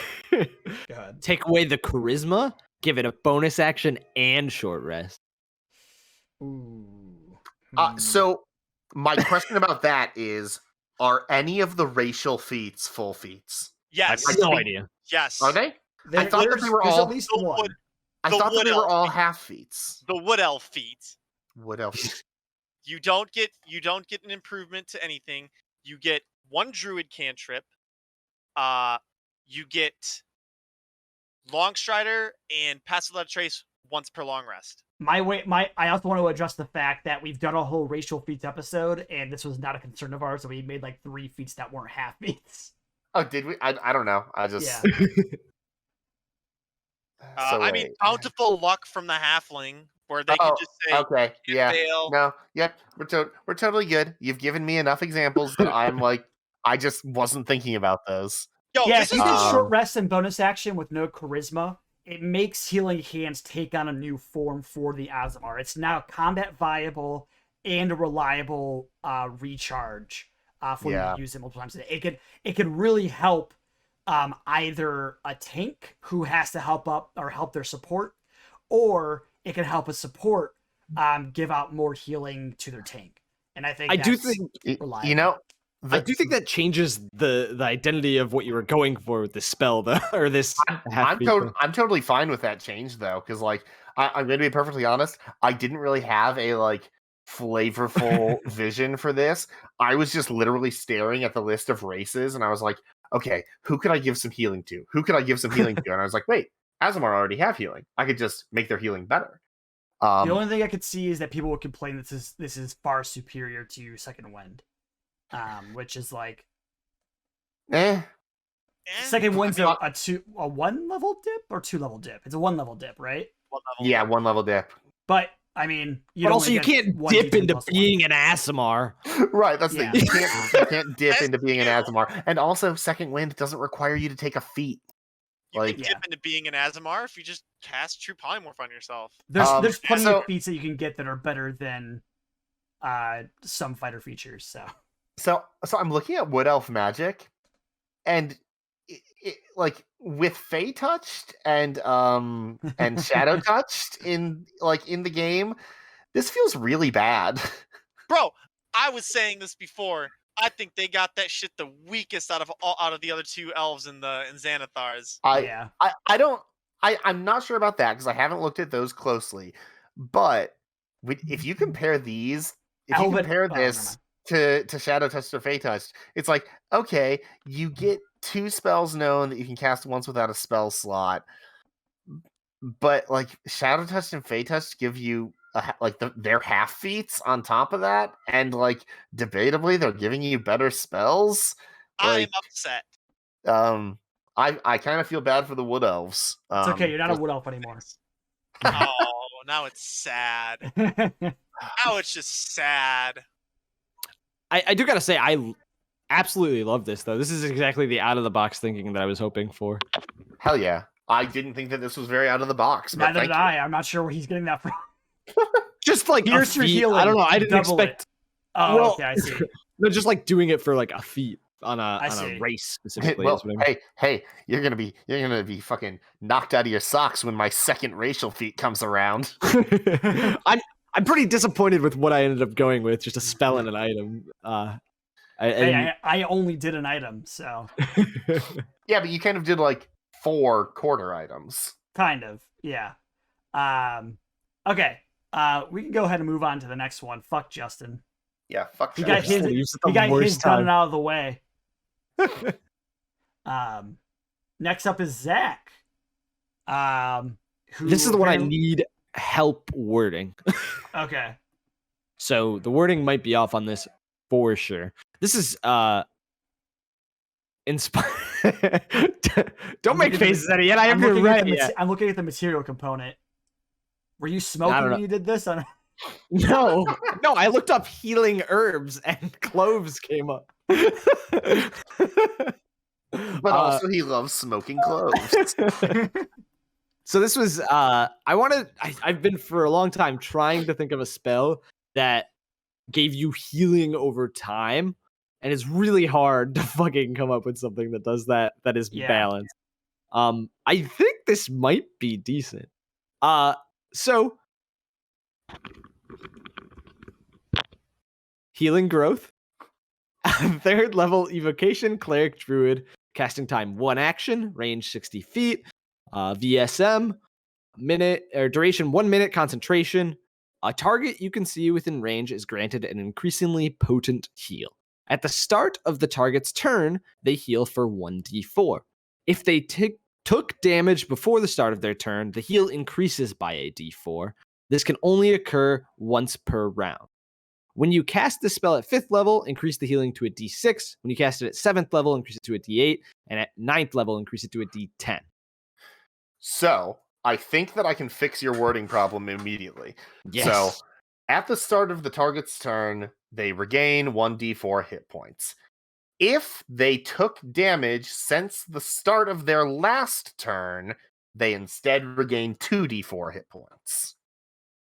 ahead. Take away the charisma, give it a bonus action and short rest. Ooh. So my question about that is, are any of the racial feats full feats? Yes. I have no idea. Yes. Are they? I thought that they were all at least one. I thought that they were all half feats. The wood elf feat. What else? You don't get an improvement to anything. You get one druid cantrip. You get Longstrider and Pass Without a Trace once per long rest. I also want to address the fact that we've done a whole racial feats episode, and this was not a concern of ours, so we made like 3 feats that weren't half feats. Oh, did we? I don't know. I just. Yeah. I mean, bountiful luck from the halfling, where they can just say, "Okay, yeah, fail. no, yep, we're totally good. You've given me enough examples that I'm like, I just wasn't thinking about those." Yo, Yeah, this if you is did short rest and bonus action with no charisma, it makes healing hands take on a new form for the Aasimar. It's now combat viable and a reliable recharge for you to use it multiple times a day. It could really help either a tank who has to help up or help their support, or it can help a support give out more healing to their tank. And I think I do think reliable. I do think that changes the identity of what you were going for with this spell, though, or this. I'm totally fine with that change, though, because like I'm going to be perfectly honest. I didn't really have a like flavorful vision for this. I was just literally staring at the list of races, and I was like, okay, who could I give some healing to? Who could I give some healing to? And I was like, wait, Aasimar already have healing. I could just make their healing better. The only thing I could see is that people would complain that this is far superior to Second Wind. Which is like, Second Wind's a 1 level dip or 2 level dip. It's a 1 level dip, right? 1 level. Yeah, 1 level dip. But I mean, you can't dip into being an Aasimar. Right, that's the thing. You can't dip into being an Aasimar. And also, Second Wind doesn't require you to take a feat. You can dip into being an Aasimar if you just cast True Polymorph on yourself. There's plenty of feats that you can get that are better than some fighter features. So I'm looking at Wood Elf magic, and it, like with Fey touched and Shadow touched in the game, this feels really bad. Bro, I was saying this before. I think they got that shit the weakest out of the other 2 elves in Xanathars. I'm not sure about that because I haven't looked at those closely. But if you compare these, this to Shadow Touched or Fey Touched, it's like, okay, you get 2 spells known that you can cast once without a spell slot, but like Shadow Touched and Fey Touched give you their half feats on top of that, and like debatably they're giving you better spells. I'm upset. I kind of feel bad for the Wood Elves. It's okay, you're not a Wood Elf anymore. Oh, now it's sad. Now it's just sad. I do gotta say, I absolutely love this, though. This is exactly the out-of-the-box thinking that I was hoping for. Hell yeah. I didn't think that this was very out of the box. But Neither thank did you. I. I'm not sure where he's getting that from. Just like a Pierce your feat. healing. I don't know. I didn't double expect. It. Oh, Well, okay, I see. No, just like doing it for like a feat on I a see. race specifically. Well, is what I mean. hey, you're gonna be fucking knocked out of your socks when my second racial feat comes around. I'm pretty disappointed with what I ended up going with, just a spell and an item. I only did an item, so Yeah, but you kind of did like 4 quarter items. kind of, yeah. Okay. We can go ahead and move on to the next one. Fuck Justin. Yeah, fuck He that. got Justin his. used the He got his worst done time. and out of the way. Next up is Zach. Who This is the one I apparently- need help wording. Okay. So the wording might be off on this for sure. This is inspired. Don't I'm make looking at faces at it yet. I I'm haven't looking, at read the it yet. I'm looking at the material component. Were you smoking know. when you did this? No, I looked up healing herbs and cloves came up. But also he loves smoking cloves. So this was I've been for a long time trying to think of a spell that gave you healing over time, and it's really hard to fucking come up with something that does that is Yeah. balanced. I think this might be decent. So healing growth, 3rd level evocation, cleric, druid, casting time 1 action, range 60 feet, VSM, minute or duration 1 minute, concentration. A target you can see within range is granted an increasingly potent heal. At the start of the target's turn, they heal for 1d4. If they took damage before the start of their turn, the heal increases by a d4. This can only occur once per round. When you cast this spell at 5th level, increase the healing to a d6. When you cast it at 7th level, increase it to a d8. And at 9th level, increase it to a d10. So I think that I can fix your wording problem immediately. Yes. So at the start of the target's turn, they regain 1d4 hit points. If they took damage since the start of their last turn, they instead regain 2d4 hit points.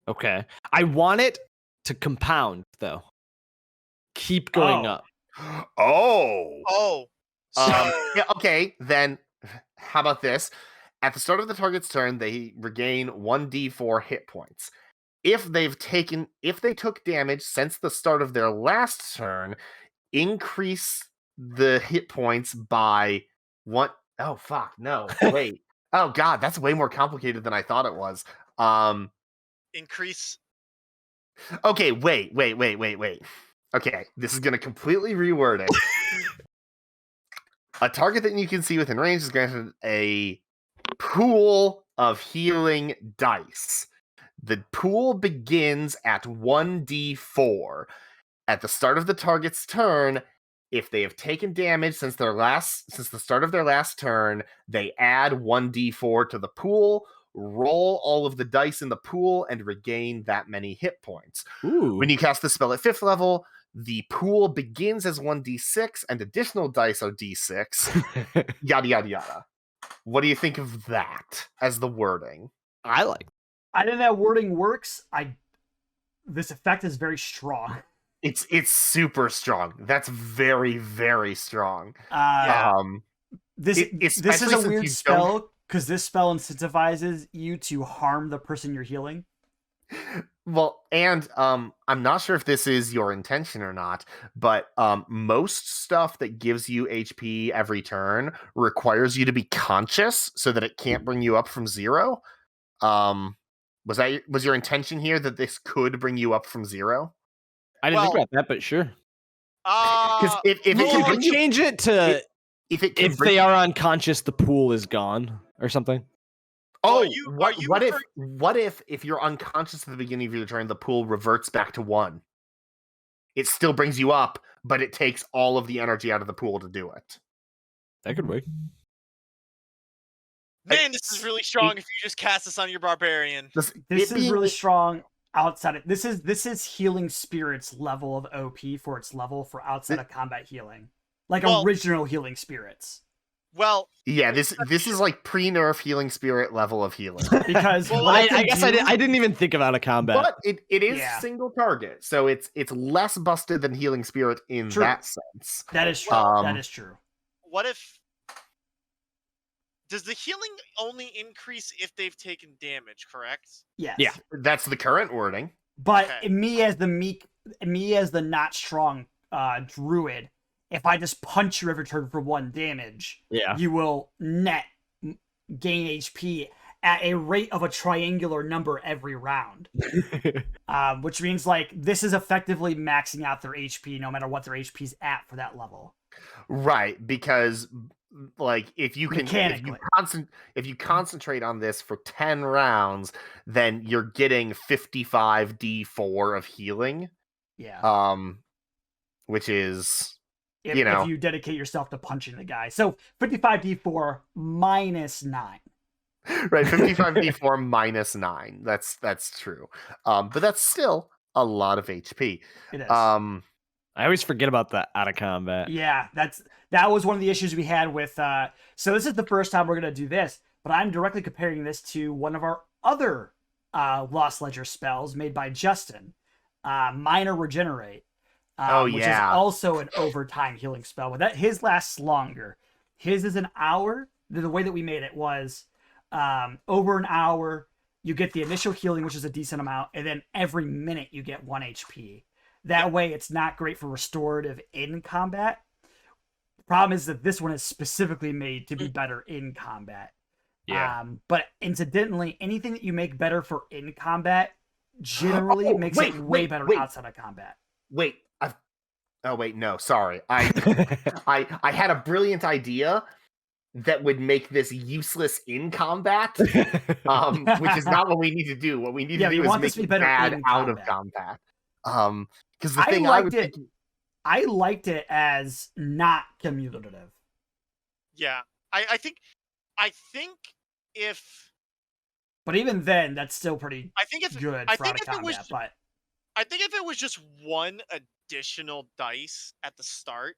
Okay. I want it to compound, though. Keep going Oh. up. Oh. Oh, Yeah, okay, then how about this? At the start of the target's turn, they regain 1d4 hit points. If they took damage since the start of their last turn, increase the hit points by 1. Oh fuck, no. Wait. Oh god, that's way more complicated than I thought it was. increase. Okay, wait. Okay, this is going to completely reword it. A target that you can see within range is granted a pool of healing dice. The pool begins at 1d4. At the start of the target's turn, if they have taken damage since the start of their last turn, they add 1d4 to the pool, roll all of the dice in the pool, and regain that many hit points. Ooh. When you cast the spell at 5th level, the pool begins as 1d6 and additional dice are d6. Yada, yada, yada. What do you think of that as the wording? I like. I think that wording works. This effect is very strong. It's super strong. That's very, very strong. This is especially a since weird you spell because this spell incentivizes you to harm the person you're healing. Well, and I'm not sure if this is your intention or not, but most stuff that gives you HP every turn requires you to be conscious so that it can't bring you up from 0. Was your intention here that this could bring you up from 0? I didn't think Well- about that, but sure. Because if it You can could bring you, change it to if they are unconscious, the pool is gone or something. Oh, Well, are you what if you're unconscious at the beginning of your turn, the pool reverts back to 1? It still brings you up, but it takes all of the energy out of the pool to do it. That could work. Man, this is really strong if you just cast this on your barbarian. This is really strong outside of this is healing spirits level of OP for its level for outside of combat healing. Like Well- original healing spirits. Well, Yeah, this is like pre-nerf healing spirit level of healing. Because Well, what I, it can I guess do, I didn't even think of out of combat. But it is Yeah. single target, so it's less busted than healing spirit in True. that sense. that is true. Um, That is true. what if? Does the healing only increase if they've taken damage? Correct. Yes. Yeah. That's the current wording. But Okay. me as the not strong druid, if I just punch you every turn for 1 damage, Yeah. you will net gain HP at a rate of a triangular number every round. Which means like this is effectively maxing out their HP no matter what their HP's at for that level. Right, because like if you Mechanically. concentrate on this for 10 rounds, then you're getting 55 D4 of healing. Yeah. Which is if you know. you dedicate yourself to punching the guy. So 55d4 minus 9. Right, 55 D4 minus 9. That's true. But that's still a lot of HP. It is. I always forget about that out of combat. Yeah, that was one of the issues we had with so this is the first time we're gonna do this, but I'm directly comparing this to one of our other Lost Ledger spells made by Justin, Minor Regenerate. Which is also an overtime healing spell, but that his lasts longer. His is an hour. The way that we made it was over an hour, you get the initial healing, which is a decent amount, and then every minute you get 1 HP. That way, it's not great for restorative in combat. The problem is that this one is specifically made to be better in combat. Yeah. But incidentally, anything that you make better for in combat generally makes it way better outside of combat. Wait, no, sorry. I had a brilliant idea that would make this useless in combat, which is not what we need to do. What we need to do is make it bad out of combat. Because the thing I liked it as not cumulative. Yeah, I think if. But even then, that's still pretty good I for think out of if it combat. was, But I think if it was just 1 additional dice at the start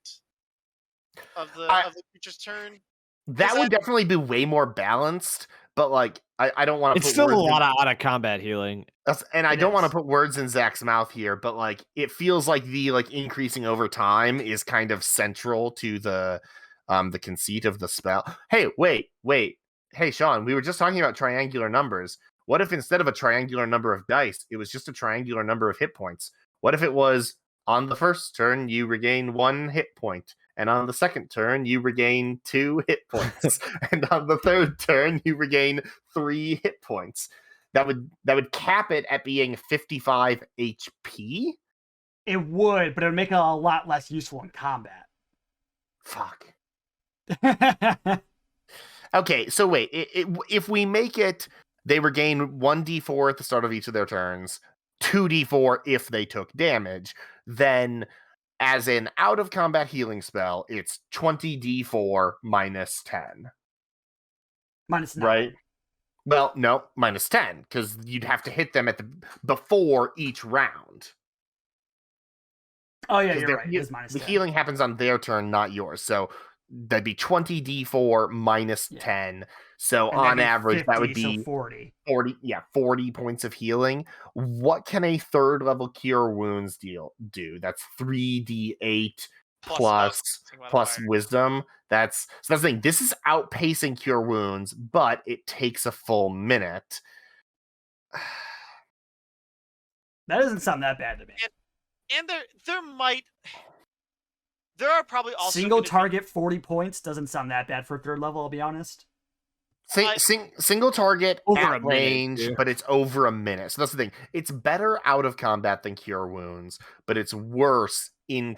of the creature's turn, that would definitely be way more balanced. But like, I don't want to. It's still a lot of out of combat healing. And I don't want to put words in Zach's mouth here, but like, it feels like the increasing over time is kind of central to the conceit of the spell. Hey, wait. Hey, Shawn, we were just talking about triangular numbers. What if instead of a triangular number of dice, it was just a triangular number of hit points? What if it was on the first turn, you regain 1 hit point, and on the second turn, you regain 2 hit points, and on the third turn, you regain 3 hit points? That would cap it at being 55 HP? it would, but it would make it a lot less useful in combat. Fuck. Okay, so wait. If we make it, they regain 1d4 at the start of each of their turns, 2d4 if they took damage, then as an out-of-combat healing spell, it's 20d4 minus 10. Minus 9. Right? Well, no, minus 10, because you'd have to hit them before each round. Oh, yeah, you're right. It is minus the 10. healing happens on their turn, not yours. So that'd be 20d4 minus 10. So And on that'd be average, 50, that would be so 40. 40 points of healing. What can a third level cure wounds do? That's 3d8 plus wisdom. That's the thing. This is outpacing cure wounds, but it takes a full minute. That doesn't sound that bad to me. And there are probably also Single target 40 points doesn't sound that bad for a third level, I'll be honest. Single target Over at a minute, range, yeah. but it's over a minute. So that's the thing. It's better out of combat than cure wounds, but it's worse in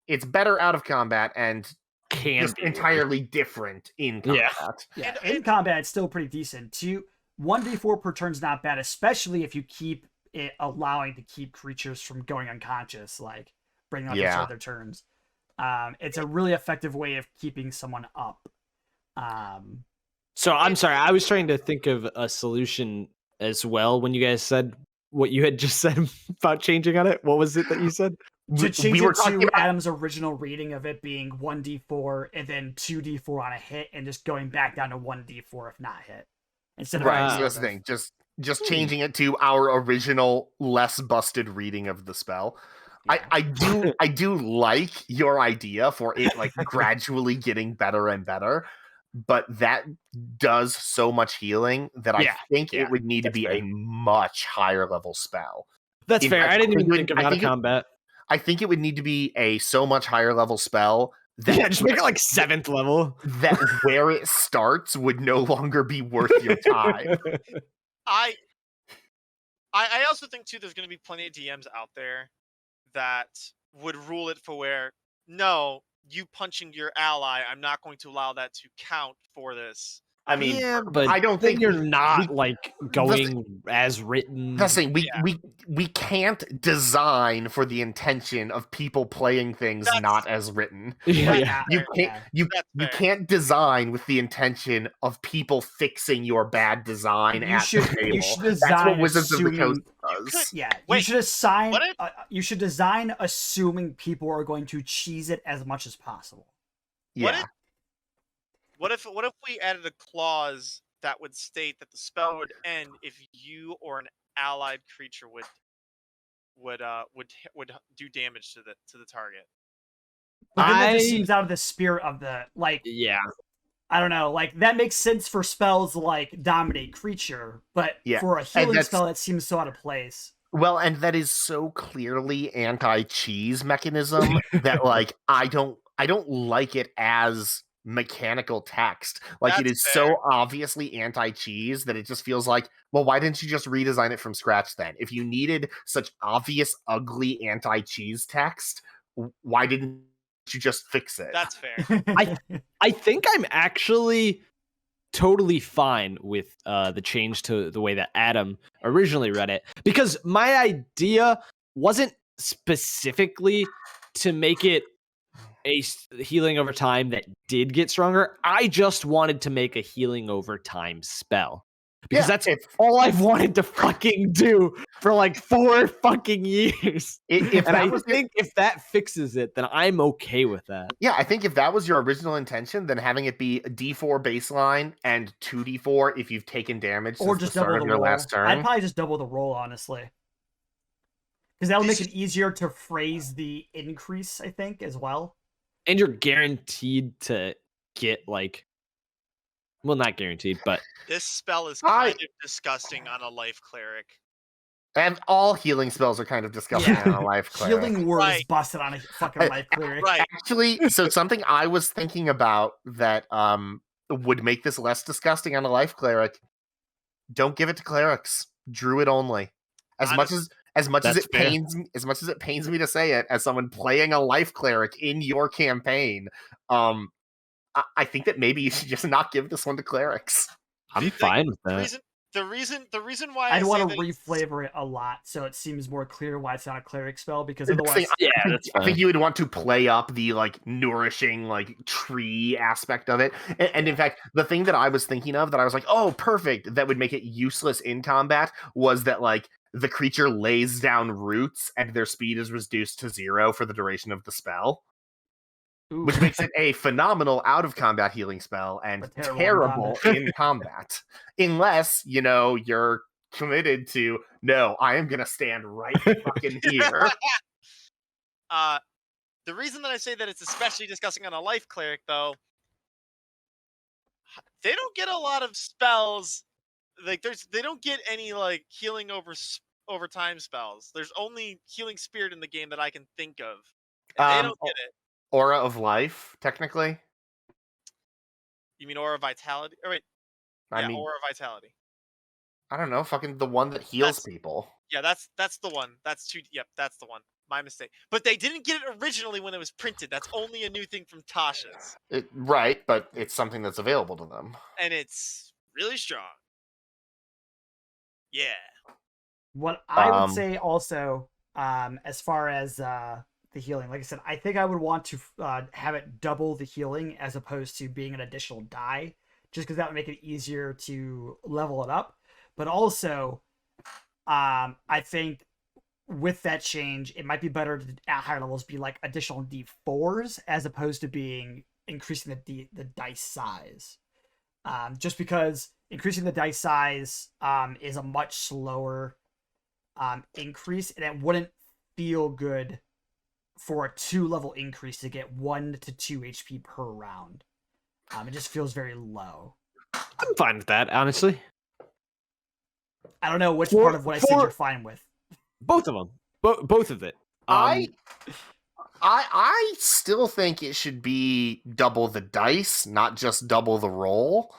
it's better out of combat and just entirely different in combat. Yeah, in combat, it's still pretty decent. 1d4 per turn's not bad, especially if you keep it allowing to keep creatures from going unconscious, like bringing up each other turns. It's a really effective way of keeping someone up. So I'm sorry, I was trying to think of a solution as well when you guys said what you had just said about changing on it. What was it that you said? To change we were it talking to about Adam's original reading of it being 1d4 and then 2d4 on a hit, and just going back down to 1d4 if not hit, instead of right. being So that's the negative. thing. Just changing it to our original, less busted reading of the spell. Yeah. I do like your idea for it like gradually getting better and better, but that does so much healing that I Yeah, think yeah, it would need to that's be fair. a much higher level spell. That's In fair. fact, I didn't I think even it think would- of I out of think it- combat. I think it would need to be a so much higher level spell that Yeah, just make it like 7th level. that where it starts would no longer be worth your time. I also think too there's going to be plenty of DMs out there that would rule it for where no, you punching your ally, I'm not going to allow that to count for this. I mean, yeah, but I don't then think you're we- not we- like going as written. That's the thing. Yeah. We can't design for the intention of people playing things That's- not as written. Yeah, Like, yeah. you fair. can't you That's you fair. can't design with the intention of people fixing your bad design You at should- the you table. should That's what design Wizards of the Coast assuming- does. Yeah, you Wait, should assign. what if- You should design assuming people are going to cheese it as much as possible. What Yeah. What if we added a clause that would state that the spell would end if you or an allied creature would do damage to the target? But then that just I- seems out of the spirit of the like. Yeah. I don't know. Like that makes sense for spells like dominate creature, but Yeah, for a and healing that's- spell, that seems so out of place. Well, and that is so clearly anti-cheese mechanism that like I don't like it as mechanical text. Like it That's is fair. so obviously anti-cheese that it just feels like, well, why didn't you just redesign it from scratch then? If you needed such obvious ugly anti-cheese text, why didn't you just fix it? That's fair. I think I'm actually totally fine with the change to the way that Adam originally read it, because my idea wasn't specifically to make it a healing over time that did get stronger. I just wanted to make a healing over time spell, because Yeah, that's if all I've wanted to fucking do for like 4 fucking years. if And that I was your- think if that fixes it, then I'm okay with that. yeah, I think if that was your original intention, then having it be a D4 baseline and 2D4 if you've taken damage Or since just the start double of the your roll. last turn. I'd probably just double the roll, honestly, because that'll This make it easier to phrase the increase. I think as well. And you're guaranteed to get like, well, not guaranteed, but This spell is I- kind of disgusting on a life cleric. And all healing spells are kind of disgusting Yeah. on a life cleric. Healing words Right. busted on a fucking life cleric. Right. Actually, so something I was thinking about that would make this less disgusting on a life cleric. Don't give it to clerics. Druid only. As much as That's it fair. pains me to say it, as someone playing a life cleric in your campaign, I think that maybe you should just not give this one to clerics. I'm The- fine with The that. reason why I'd I want say to that it's- reflavor it a lot so it seems more clear why it's not a cleric spell, because That's the otherwise, thing, Yeah, I think, that's I think fine. you would want to play up the like nourishing like tree aspect of it. And in fact, the thing that I was thinking of that I was like, oh, perfect, that would make it useless in combat was that like the creature lays down roots and their speed is reduced to 0 for the duration of the spell, ooh, which makes it a phenomenal out of combat healing spell and But terrible in terrible combat. in combat. Unless, you're committed to, no, I am going to stand right fucking here. The reason that I say that it's especially disgusting on a life cleric, though, they don't get a lot of spells. Like they don't get any like healing over time spells. There's only healing spirit in the game that I can think of. And they don't get it. Aura of life, technically. You mean aura vitality? Or wait, I yeah, mean, aura vitality. I don't know, fucking the one that heals That's- people. Yeah, that's the one. That's two. Yep, that's the one. My mistake. But they didn't get it originally when it was printed. That's only a new thing from Tasha's, Right, but it's something that's available to them. and it's really strong. Yeah. what I would Um, say also, as far as the healing, like I said, I think I would want to have it double the healing as opposed to being an additional die, just because that would make it easier to level it up. But also, I think with that change, it might be better to at higher levels be like additional D4s as opposed to being increasing the dice size. Just because increasing the dice size is a much slower increase, and it wouldn't feel good for a 2-level increase to get 1 to 2 HP per round. It just feels very low. I'm fine with that, honestly. I don't know which part of what I said you're fine with. Both of them. Both of it. I still think it should be double the dice, not just double the roll.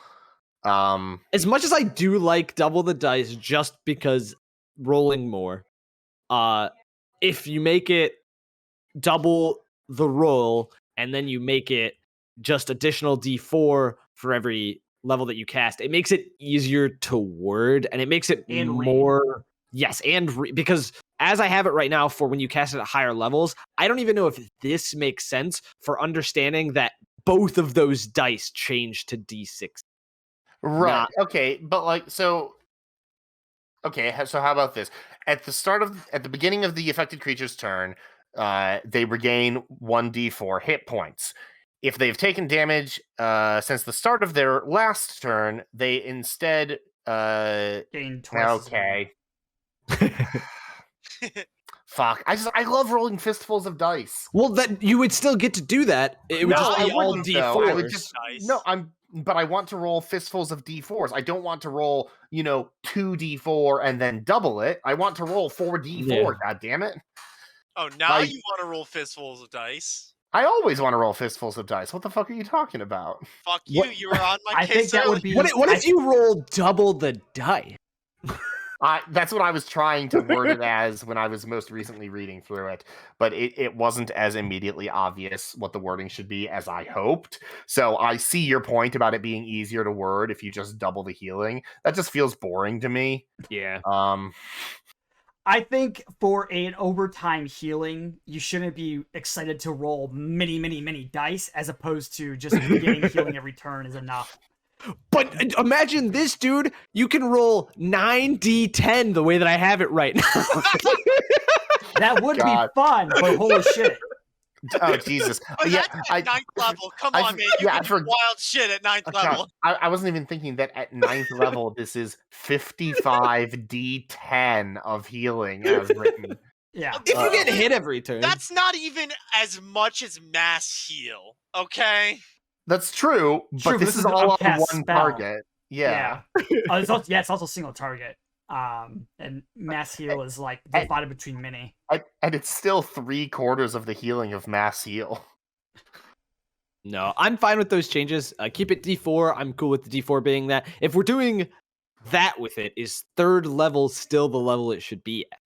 As much as I do like double the dice just because rolling more, if you make it double the roll and then you make it just additional D4 for every level that you cast, it makes it easier to word and it makes it And more because as I have it right now for when you cast it at higher levels, I don't even know if this makes sense for understanding that both of those dice change to D6. Right. Okay, but like so how about this? At the beginning of the affected creature's turn, they regain 1d4 hit points. If they've taken damage since the start of their last turn, they instead Gain twice. okay. Fuck. I love rolling fistfuls of dice. Well, that you would still get to do that. It would No, just I be all wouldn't, though. D4s. I would just Dice. no. But I want to roll fistfuls of D4s. I don't want to roll 2d4 and then double it. I want to roll 4d4. Yeah. God damn it! Oh, now Like- you want to roll fistfuls of dice? I always want to roll fistfuls of dice. What the fuck are you talking about? Fuck you! What- You were on my I case think that would earlier. be. What if you roll double the die? That's what I was trying to word it as when I was most recently reading through it, but it wasn't as immediately obvious what the wording should be as I hoped. So I see your point about it being easier to word if you just double the healing. That just feels boring to me. Yeah. I think for an overtime healing, you shouldn't be excited to roll many dice as opposed to just getting healing every turn is enough. But imagine this, dude. You can roll 9d10 the way that I have it right now. That would be God. fun, but holy shit. Oh Jesus! But Yeah, that's at ninth level. Come I- on, man. You yeah, I can do forg- wild shit at ninth level. I wasn't even thinking that at 9th level this is 55d10 of healing as written. Yeah. If you get hit every turn. That's not even as much as mass heal. Okay. That's true, but True, this is all on upcast one spell. target. Yeah. It's also single target. And mass heal is like divided between many. And it's still 3/4 of the healing of mass heal. No, I'm fine with those changes. Keep it D4. I'm cool with the D4 being that. If we're doing that with it, is 3rd level still the level it should be at?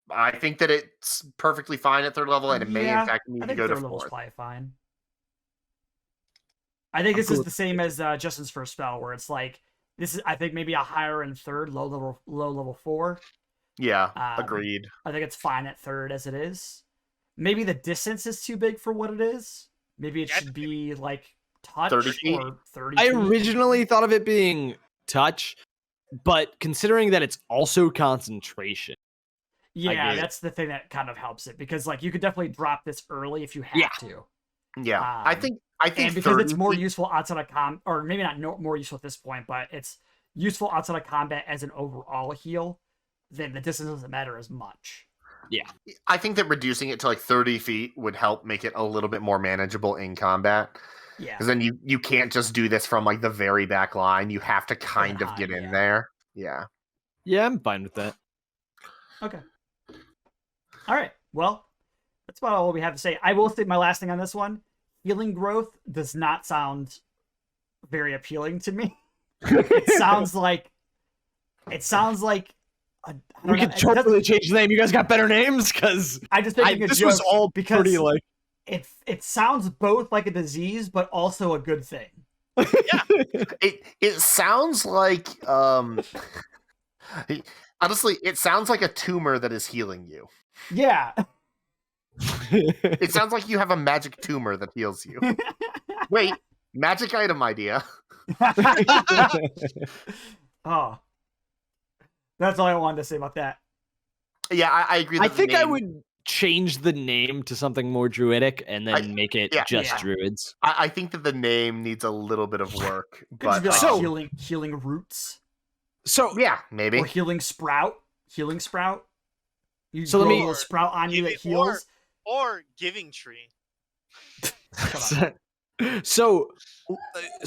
I think that it's perfectly fine at 3rd level, and it may in fact need I to think go to 3rd level's 4th. probably fine. I think this is the same as Justin's first spell, where it's like this is I think maybe a higher in 3rd, low level 4. Yeah, Um, agreed. I think it's fine at 3rd as it is. Maybe the distance is too big for what it is. Maybe it Yeah, should be like touch 30 feet? or 30 I feet. originally thought of it being touch, but considering that it's also concentration. Yeah, get it. that's the thing that kind of helps it because like you could definitely drop this early if you have Yeah. to. Yeah, I um, think And because it's 30 more feet- useful outside of or maybe not more useful at this point, but it's useful outside of combat as an overall heal, then the distance doesn't matter as much. I think that reducing it to like 30 feet would help make it a little bit more manageable in combat. Yeah. Because then you can't just do this from like the very back line. You have to kind of high, get in yeah. there. Yeah. Yeah, I'm fine with that. Okay. All right. Well, that's about all we have to say. I will say my last thing on this one. Healing growth does not sound very appealing to me. It sounds like We could totally change the name. You guys got better names? Because I just making a this joke was all because pretty like... it sounds both like a disease but also a good thing. It sounds like honestly, it sounds like a tumor that is healing you. Yeah. It sounds like you have a magic tumor that heals you. Wait, magic item idea. Oh. That's all I wanted to say about that. Yeah, I agree. I That the think I name- would change the name to something more druidic and then make it just Yeah. druids. I think that the name needs a little bit of work. Could just But be like So- healing roots So yeah, maybe. or healing sprout. Healing sprout. You So let grow me- a little sprout on you that Giving- or- heals. Or giving tree. Come on. so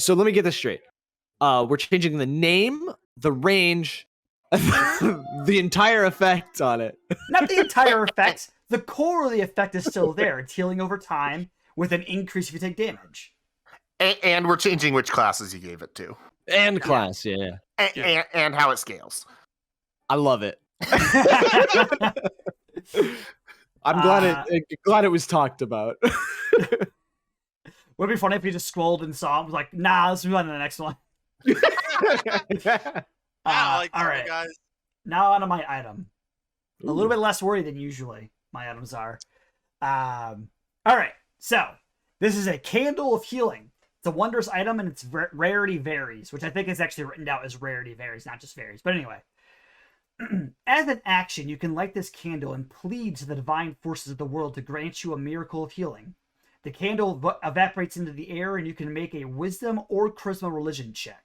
let me get this straight. We're changing the name, the range, the entire effect on it. Not the entire effect. The core of the effect is still there. It's healing over time with an increase if you take damage. And we're changing which classes you gave it to, And class, yeah. and how it scales. I love it. I'm glad it was talked about. Would it be funny if you just scrolled and saw it and was like, nah, let's move on to the next one. All All right. guys. Now on to my item. A little bit less wordy than usually my items are. All right. So this is a candle of healing. It's a wondrous item and its rarity varies, which I think is actually written out as rarity varies, not just varies. But anyway, as an action, you can light this candle and plead to the divine forces of the world to grant you a miracle of healing. The candle evaporates into the air and you can make a wisdom or charisma religion check.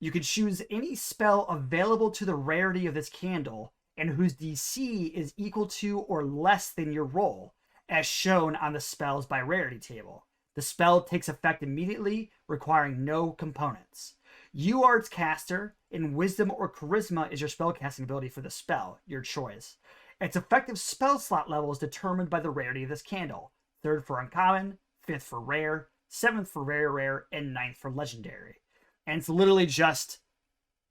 You can choose any spell available to the rarity of this candle and whose DC is equal to or less than your roll, as shown on the spells by rarity table. The spell takes effect immediately, requiring no components. You are its caster, and wisdom or charisma is your spellcasting ability for the spell, your choice. Its effective spell slot level is determined by the rarity of this candle. 3rd for uncommon, 5th for rare, 7th for very rare, and 9th for legendary. And it's literally just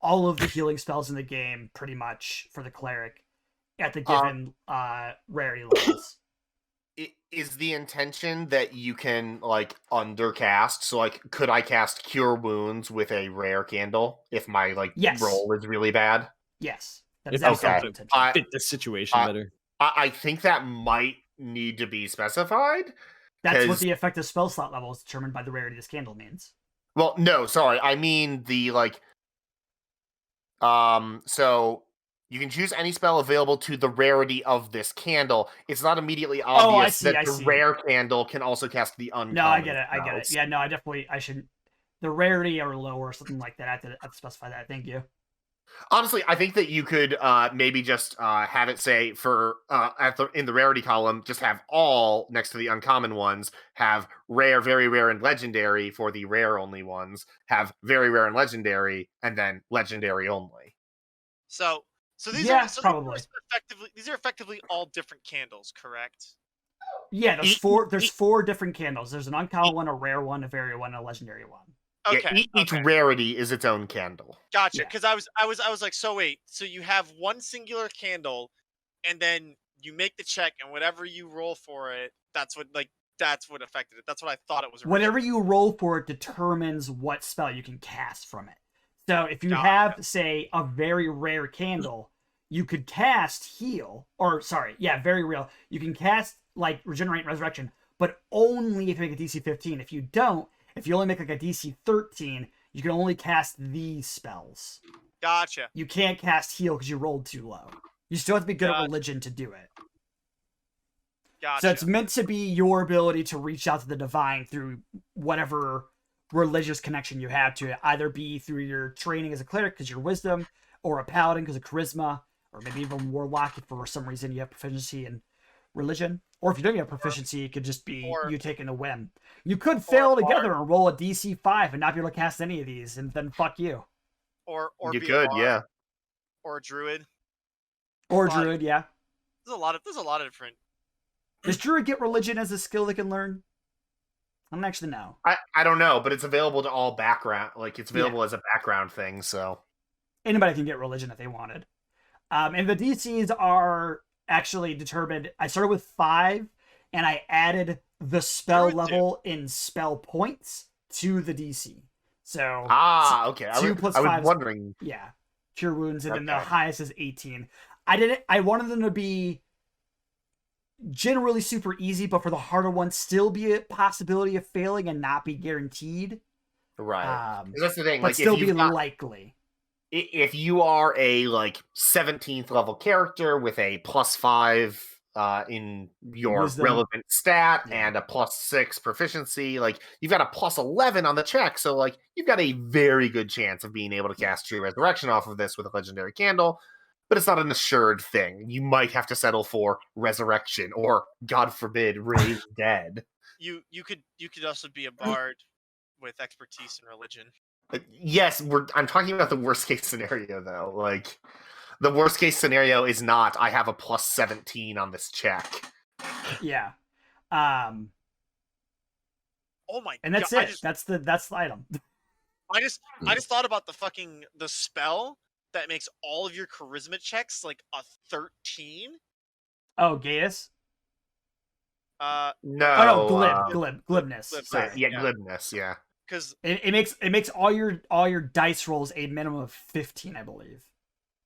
all of the healing spells in the game, pretty much, for the cleric at the given rarity levels. Is the intention that you can like undercast? So like, could I cast Cure Wounds with a rare candle if my Yes. roll is really bad? Yes. That If is that's absolutely something- intentional. Fit the situation better. I think that might need to be specified. That's what 'cause- the effective spell slot level is determined by the rarity of this candle means. Well, no, sorry. I mean the so you can choose any spell available to the rarity of this candle. It's not immediately obvious see, that I the see. rare candle can also cast the uncommon. No, I get it. I get it. spells. Yeah, no, I should. The rarity or lower or something like that. I have to specify that. Thank you. Honestly, I think that you could maybe just have it say for in the rarity column, just have all next to the uncommon ones, have rare, very rare, and legendary for the rare only ones, have very rare and legendary, and then legendary only. So these Yeah, are so probably. these are effectively all different candles, correct? Yeah, there's E- four. e- There's 4 different candles. There's an uncommon one, a rare one, a very one, and a legendary one. Okay. Yeah, each okay. rarity is its own candle. Gotcha. Yeah. Because I was like, so wait, so you have one singular candle, and then you make the check, and whatever you roll for it, that's what affected it. That's what I thought it was. Whatever originally. you roll for it determines what spell you can cast from it. So if you Gotcha. have, say, a very rare candle, you could cast heal, or sorry, yeah, very real. You can cast like regenerate and resurrection, but only if you make a DC 15. If you don't, if you only make like a DC 13, you can only cast these spells. Gotcha. You can't cast heal because you rolled too low. You still have to be good at Gotcha. religion to do it. Gotcha. So it's meant to be your ability to reach out to the divine through whatever religious connection you have to it. Either be through your training as a cleric because your wisdom, or a paladin because of charisma, or maybe even warlock if for some reason you have proficiency in religion. Or if you don't have proficiency, it could just be Or- you taking a whim. You could fail bard. together and roll a DC 5 and not be able to cast any of these, and then fuck you. or You be a could, bard, yeah. or a druid. Or Bard. druid, yeah. There's a lot of different. Does druid get religion as a skill they can learn? I don't actually know. I don't know, but it's available to all background. Like it's available as a background thing. So Anybody can get religion if they wanted. And the DCs are actually determined. I started with 5, and I added the spell Druid too. level in spell points to the DC. So okay. I 2 was, plus I was 5 is- wondering. yeah, cure wounds, and then the Okay. highest is 18. I wanted them to be generally super easy, but for the harder ones, still be a possibility of failing and not be guaranteed. Right. Um, 'Cause that's the thing. but Like still if be you've got, likely. if you are a like 17th level character with a +5 in your Wisdom. relevant stat Yeah. and a +6 proficiency, like you've got a +11 on the check, so like you've got a very good chance of being able to cast True Resurrection off of this with a legendary candle. But it's not an assured thing. You might have to settle for resurrection or, God forbid, raise dead. You could also be a bard with expertise in religion. Yes, I'm talking about the worst case scenario though. Like the worst case scenario is not I have a +17 on this check. Yeah. Oh my And that's god! it. That's the item. I just thought about the spell that makes all of your charisma checks like a 13. Oh, Gaius? No. Oh no, glibness. Glib, Sorry. Yeah, glibness, yeah. Because It makes all your dice rolls a minimum of 15, I believe,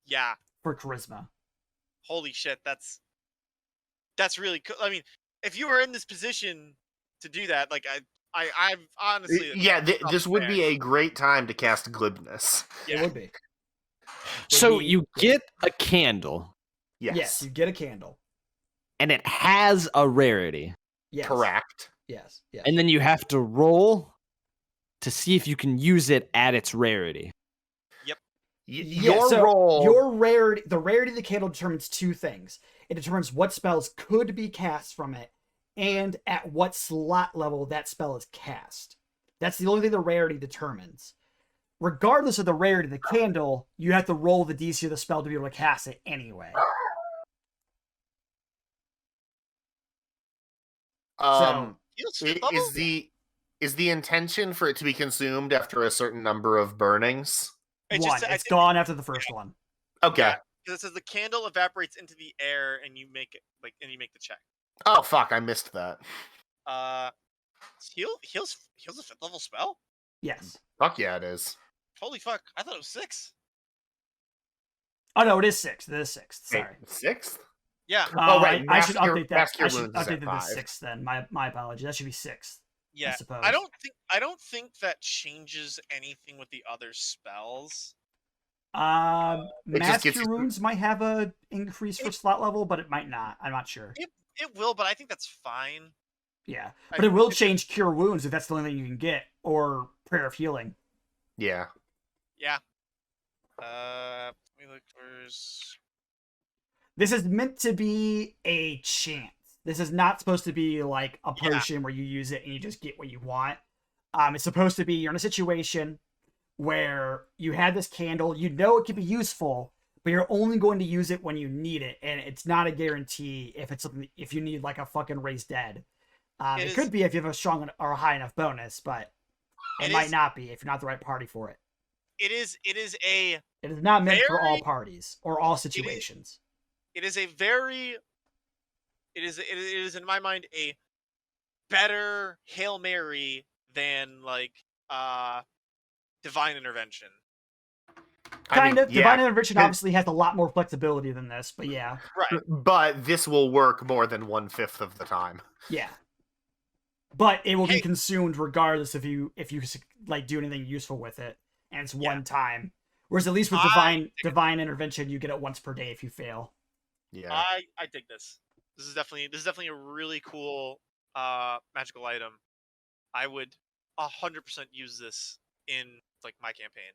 yeah, for charisma. holy shit, that's really cool. I mean, if you were in this position to do that, like I've honestly, Yeah, not this would fair. be a great time to cast glibness. It would be. So be you great. get a candle, Yes. You get a candle. and it has a rarity, Yes. Correct. Yes. Yes. and then you have to roll to see if you can use it at its rarity. Your so roll. Your rarity, the rarity of the candle determines two things. It determines what spells could be cast from it, and at what slot level that spell is cast. That's the only thing the rarity determines. Regardless of the rarity of the candle, you have to roll the DC of the spell to be able to cast it anyway. Is the intention for it to be consumed after a certain number of burnings? It's One, just, I it's think- gone after the first one. Okay. Yeah. Because it says the candle evaporates into the air, and you make it and you make the check. Oh fuck, I missed that. Heals a 5th level spell. Yes. Fuck yeah, it is. Holy fuck! I thought it was 6. Oh no, it is 6. It is 6. Wait, Sorry. 6th? Yeah, Oh right, I should Mask Your- update that. Mask Your I should Wounds is update at that to 5. 6th then. My apology. That should be 6th. yeah. suppose. I don't think that changes anything with the other spells. It just Mask gets Your you- Wounds might have a increase for slot level, but it might not. I'm not sure. It will, but I think that's fine. Yeah, but it will change Cure Wounds if that's the only thing you can get, or Prayer of Healing. Yeah. Yeah. Let me look for. This is meant to be a chance. This is not supposed to be like a potion where you use it and you just get what you want. It's supposed to be you're in a situation where you have this candle, you know it can be useful, but you're only going to use it when you need it, and it's not a guarantee if it's something if you need like a fucking raise dead. It could be if you have a strong or a high enough bonus, but it might not be if you're not the right party for it. It is not meant for all very- parties or all situations. it is in my mind a better Hail Mary than like Divine Intervention. Kind of. yeah, Divine Intervention and- obviously has a lot more flexibility than this, but yeah. Right. But this will work more than 1/5 of the time. Yeah. But it will be Hey. consumed regardless if you like do anything useful with it, and it's one time. Whereas at least with divine intervention, you get it once per day if you fail. Yeah. I dig this. This is definitely a really cool magical item. I would 100% use this in like my campaign.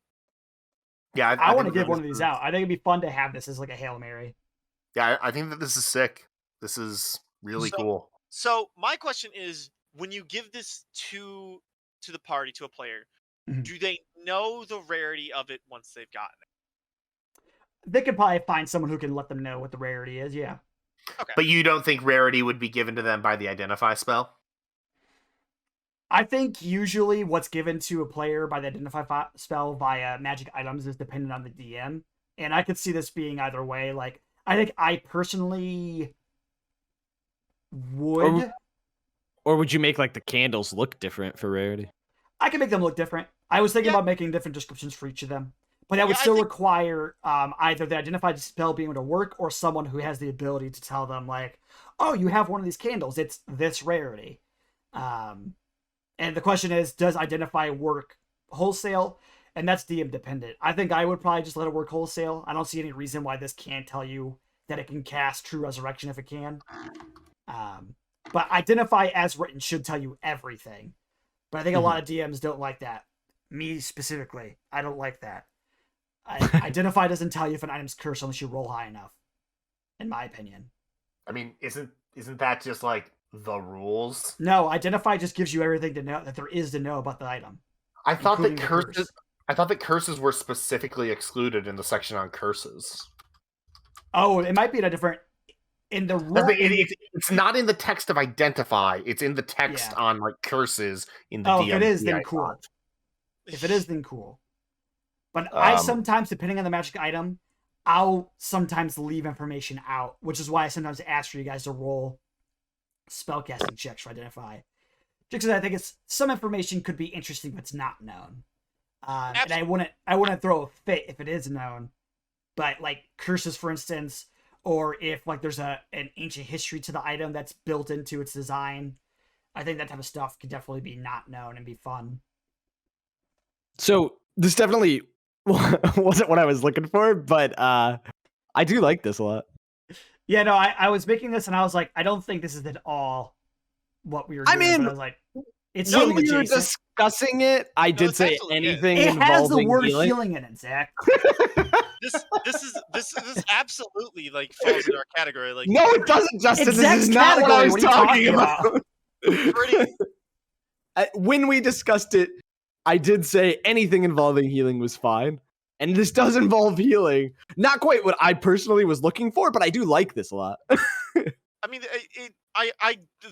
Yeah, I want to think give that one of is- these out. I think it'd be fun to have this as like a Hail Mary. Yeah, I think that this is sick. This is really So- cool. So my question is, when you give this to the party, to a player, Mhm. do they know the rarity of it once they've gotten it? They could probably find someone who can let them know what the rarity is. Yeah. Okay. But you don't think rarity would be given to them by the identify spell? I think usually what's given to a player by the Identify spell via magic items is dependent on the DM. And I could see this being either way. Like, I think I personally would. Or would you make like the candles look different for rarity? I can make them look different. I was thinking Yeah. about making different descriptions for each of them. But that would Yeah, I still think- require either the identified spell being able to work or someone who has the ability to tell them, like, oh, you have one of these candles. It's this rarity. And the question is, does identify work wholesale? and that's DM dependent. I think I would probably just let it work wholesale. I don't see any reason why this can't tell you that it can cast True Resurrection if it can. But identify as written should tell you everything. But I think a lot of DMs don't like that. Me specifically, I don't like that. Identify doesn't tell you if an item's cursed unless you roll high enough, in my opinion. I mean, isn't that just like the rules? No, identify just gives you everything to know that there is to know about the item. I thought that including the curses. I thought that curses were specifically excluded in the section on curses. Oh, it might be in a different. In the rule, it's not in the text of identify. It's in the text on like curses in the DMG. If it is, then cool. If it is, then cool. But I sometimes, depending on the magic item, I'll sometimes leave information out, which is why I sometimes ask for you guys to roll spellcasting checks for identify. Just because I think some information could be interesting, but it's not known. And I wouldn't throw a fit if it is known. But like curses, for instance, or if like there's an ancient history to the item that's built into its design, I think that type of stuff could definitely be not known and be fun. So this definitely wasn't what I was looking for, but I do like this a lot. Yeah, no, I was making this and I was like, I don't think this is at all what we were doing. I mean, but I was like, it's when healing we were adjacent. discussing it, I did say absolutely is. anything It has the involving word healing. healing in it, Zach. This absolutely like falls into our category. Like No, it doesn't, Justin. It's This Zach's is not what I category. was What are talking you about. pretty. When we discussed it, I did say anything involving healing was fine. And this does involve healing. Not quite what I personally was looking for, but I do like this a lot. I mean,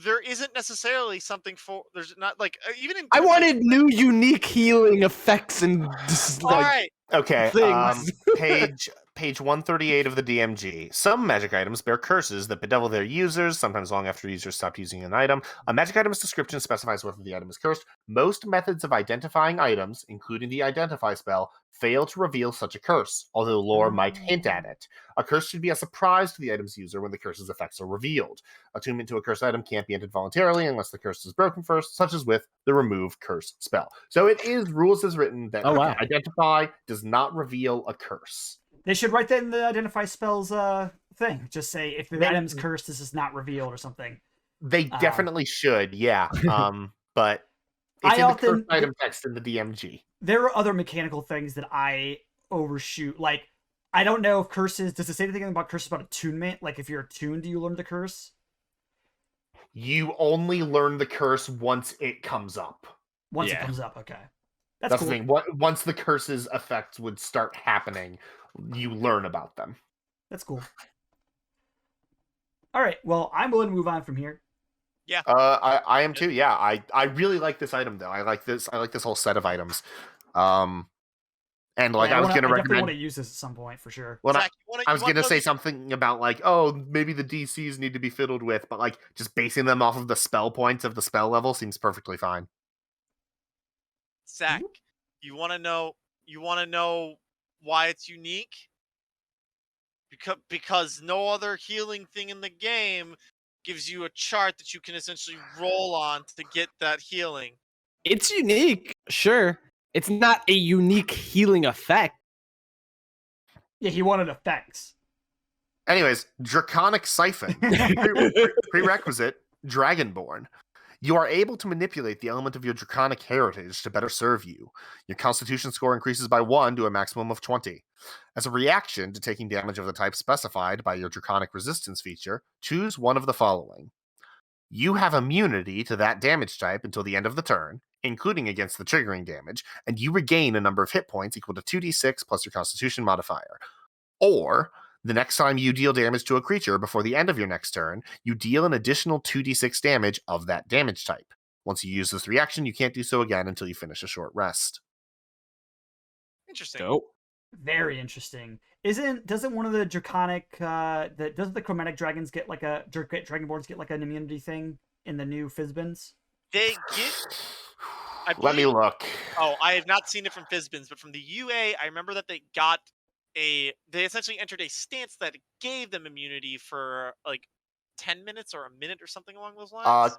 there isn't necessarily something for. There's not like even in. I wanted new, unique healing effects and just, All like, right. Okay, things. page 138 of the DMG. Some magic items bear curses that bedevil their users, sometimes long after users stop using an item. A magic item's description specifies whether the item is cursed. Most methods of identifying items, including the identify spell, fail to reveal such a curse, although lore might hint at it. A curse should be a surprise to the item's user when the curse's effects are revealed. Attunement to a cursed item can't be ended voluntarily unless the curse is broken first, such as with the remove curse spell. So it is rules as written that identify does not reveal a curse. They should write that in the identify spells thing. Just say if the item's cursed, this is not revealed or something. They definitely should, yeah. But it's in the cursed item text in the DMG. There are other mechanical things that I overshoot. Like, I don't know if curses. Does it say anything about curses about attunement? Like, if you're attuned, do you learn the curse? You only learn the curse once it comes up. Once it comes up, okay. That's cool. the thing. Once the curse's effects would start happening, you learn about them. That's cool. All right. Well, I'm willing to move on from here. Yeah. I am too. Yeah. I really like this item though. I like this whole set of items. And like I was going to recommend. I definitely want to use this at some point for sure. Well, Zach, I was going to say something about like, oh, maybe the DCs need to be fiddled with, but like just basing them off of the spell points of the spell level seems perfectly fine. Zach, you want to know why it's unique? Because no other healing thing in the game gives you a chart that you can essentially roll on to get that healing. It's unique, sure. It's not a unique healing effect. Yeah, he wanted effects. Anyways, Draconic Siphon. Prerequisite, Dragonborn. You are able to manipulate the element of your Draconic heritage to better serve you. Your Constitution score increases by 1 to a maximum of 20. As a reaction to taking damage of the type specified by your Draconic Resistance feature, choose one of the following. You have immunity to that damage type until the end of the turn, including against the triggering damage, and you regain a number of hit points equal to 2d6 plus your Constitution modifier. Or, the next time you deal damage to a creature before the end of your next turn, you deal an additional 2d6 damage of that damage type. Once you use this reaction, you can't do so again until you finish a short rest. Interesting. Dope. Very interesting. Doesn't one of the Draconic doesn't the Chromatic Dragons get like a Dragonborns get like an immunity thing in the new Fizbins? They get. Let me look. Oh, I have not seen it from Fizbins, but from the UA, I remember that they got they essentially entered a stance that gave them immunity for like 10 minutes or a minute or something along those lines?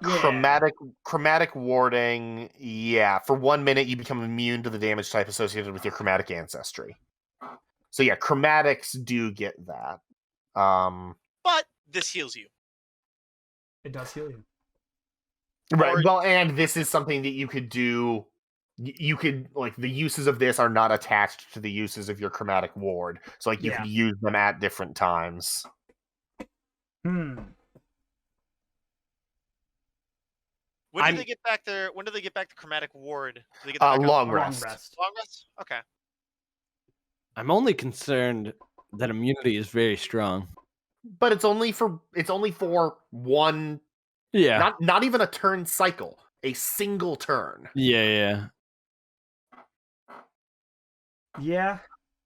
Chromatic warding, yeah. For 1 minute, you become immune to the damage type associated with your chromatic ancestry. So yeah, chromatics do get that. But this heals you. It does heal you. Right. Or- Well, and this is something that you could do. You could, like, the uses of this are not attached to the uses of your chromatic ward. So, like, you Yeah. could use them at different times. Hmm. When do I'm- they get back their? When do they get back the chromatic ward? Do they get that back on Long Long rest. rest. long rest? Okay. I'm only concerned that immunity is very strong. But it's only for one, Yeah. not even a turn cycle, a single turn. Yeah. Yeah.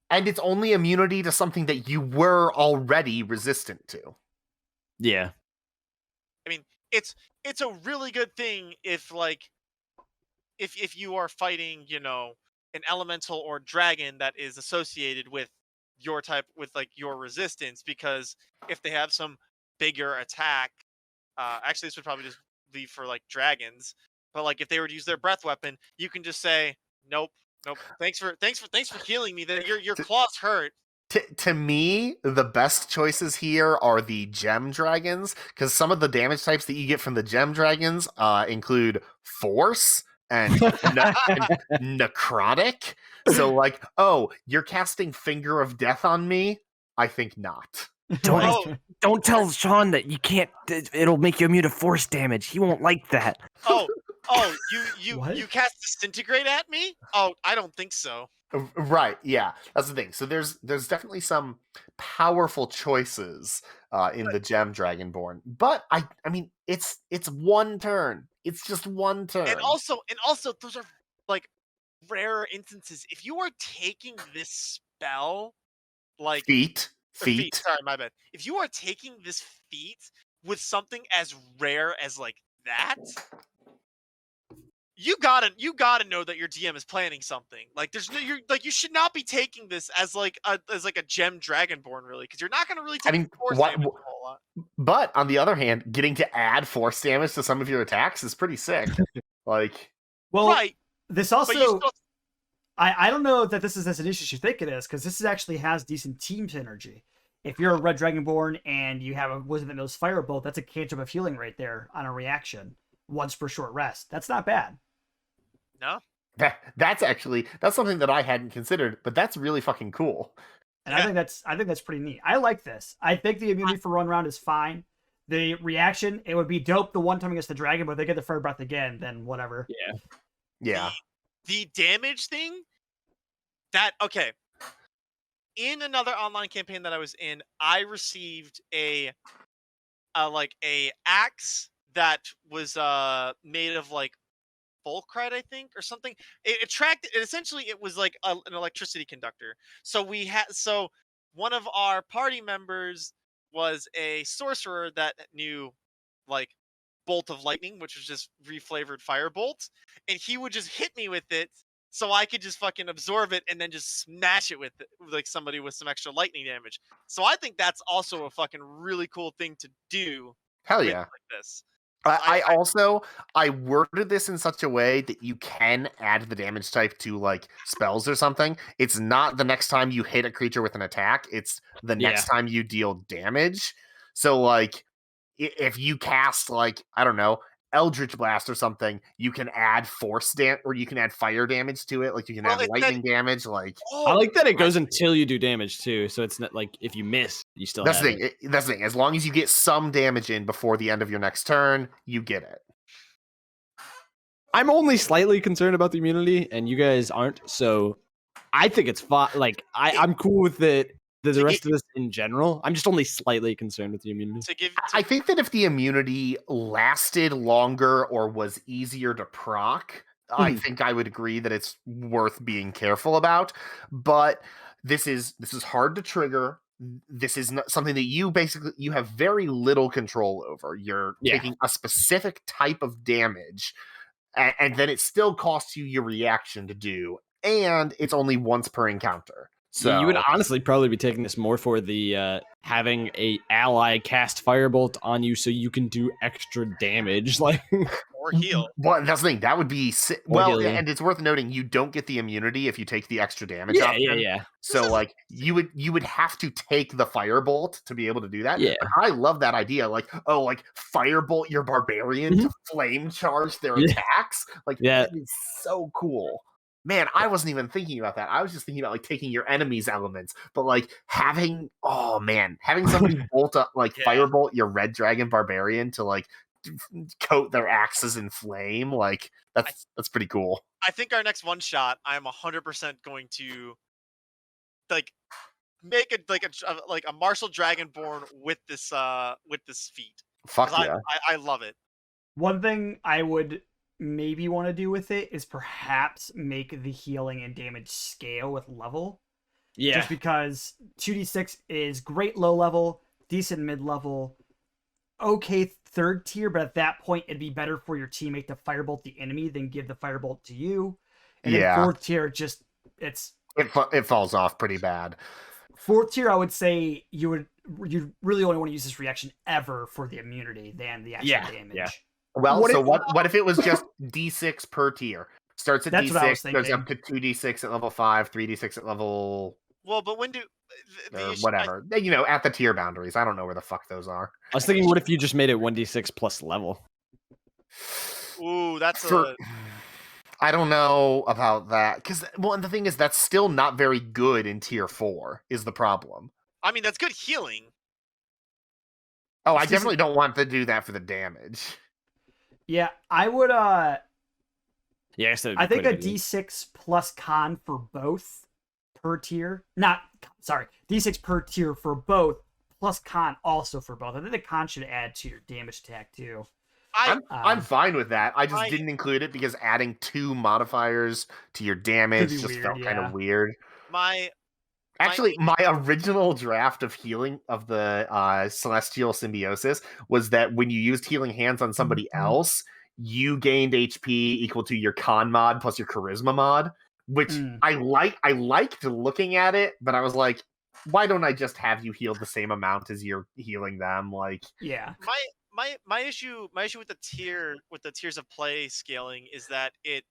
And it's only immunity to something that you were already resistant to. Yeah. It's a really good thing if if you are fighting, an elemental or dragon that is associated with your type, with like your resistance, because if they have some bigger attack, actually this would probably just be for like dragons, but like if they were to use their breath weapon, you can just say nope, thanks for healing me, that your claws hurt. To me, the best choices here are the gem dragons, because some of the damage types that you get from the gem dragons include force and necrotic. So, like, oh, you're casting Finger of Death on me? I think not. Don't tell Shawn that you can't. It'll make you immune to force damage. He won't like that. Oh, you What? cast disintegrate at me? Oh, I don't think so. Right, yeah, that's the thing. So there's definitely some powerful choices in the gem dragonborn, but I mean it's one turn. It's just one turn. And also those are like rare instances. If you are taking this spell, like feet. sorry, my bad. If you are taking this feat with something as rare as like that, you gotta know that your DM is planning something. Like you should not be taking this as like a gem dragonborn, really, because you're not gonna really take force damage a whole lot. But on the other hand, getting to add force damage to some of your attacks is pretty sick. Like, Well, Right, this but you also, still I don't know that this is as an issue as you think it is, because this actually has decent team synergy. If you're a red dragonborn and you have a wizard that knows firebolt, that's a cantrip of healing right there on a reaction once per short rest. That's not bad. no. that's something that I hadn't considered, but that's really fucking cool. And I think that's pretty neat. I like this. I think the immunity for one round is fine. The reaction, it would be dope the one time against the dragon, but if they get the fire breath again, then whatever. Yeah. The damage thing, okay. In another online campaign that I was in, I received a axe that was made of like fulcrite, I think, or something. It was like an electricity conductor. So one of our party members was a sorcerer that knew like bolt of lightning, which was just reflavored firebolt, and he would just hit me with it so I could just fucking absorb it and then just smash it with like somebody with some extra lightning damage. So I think that's also a fucking really cool thing to do. Hell with yeah. like this. I worded this in such a way that you can add the damage type to like spells or something. It's not the next time you hit a creature with an attack, it's the next time you deal damage. So like if you cast like, I don't know, Eldritch Blast or something, you can add force or you can add fire damage to it. Like you can add lightning damage. Like I like that it goes until you do damage too. So it's not like if you miss, you still that's have the thing. That's the thing. As long as you get some damage in before the end of your next turn, you get it. I'm only slightly concerned about the immunity, and you guys aren't. So I think it's fine. Like I'm cool with it. The rest of this in general, I'm just only slightly concerned with the immunity. I think that if the immunity lasted longer or was easier to proc, I think I would agree that it's worth being careful about. But this is hard to trigger. This is not something that you have very little control over. You're taking a specific type of damage, and then it still costs you your reaction to do, and it's only once per encounter. So You would honestly probably be taking this more for the having a ally cast Firebolt on you so you can do extra damage. Like, Or heal. well, that's the thing. That would be Or well, heal, yeah. and it's worth noting you don't get the immunity if you take the extra damage option. yeah. So like you would have to take the firebolt to be able to do that. Yeah. But I love that idea. Like, oh, like firebolt your barbarian to flame charge their Yeah. attacks. Like Yeah. that is so cool. Man, I wasn't even thinking about that. I was just thinking about like taking your enemy's elements, but like having having somebody bolt up like Yeah. firebolt your red dragon barbarian to like coat their axes in flame, like that's pretty cool. I think our next one shot, I'm 100% going to like make it like a martial dragonborn with this feat. Fuck 'Cause yeah. I love it. One thing I would maybe want to do with it is perhaps make the healing and damage scale with level. Yeah. Just because 2d6 is great low level, decent mid level, okay third tier, but at that point it'd be better for your teammate to firebolt the enemy than give the firebolt to you. And Yeah. then fourth tier, It falls off pretty bad. fourth tier, I would say you really only want to use this reaction ever for the immunity than the actual damage. yeah. Well, What so if- what if it was just D6 per tier? Starts at That's what I was D6, goes up thinking. to 2d6 at level 5, 3d6 at level Well, but when do the or issue, whatever. You know, at the tier boundaries. I don't know where the fuck those are. I was thinking, what if you just made it 1d6 plus level? Ooh, that's For- I don't know about that because and the thing is that's still not very good in tier 4 is the problem. I mean, that's good healing. Oh, I It's just- definitely don't want to do that for the damage. Yeah, I would Yeah, so I think a D6 plus con for both per tier. D6 per tier for both plus con also for both. I think the con should add to your damage attack too. I'm fine with that. I just I- didn't include it because adding 2 modifiers to your damage be just weird, felt kind yeah. of weird. My Actually, my original draft of healing of the Celestial Symbiosis was that when you used Healing Hands on somebody else, you gained HP equal to your Con mod plus your Charisma mod, which I liked looking at it, but I was like, why don't I just have you heal the same amount as you're healing them? Like, Yeah. my issue with the tiers of play scaling is that it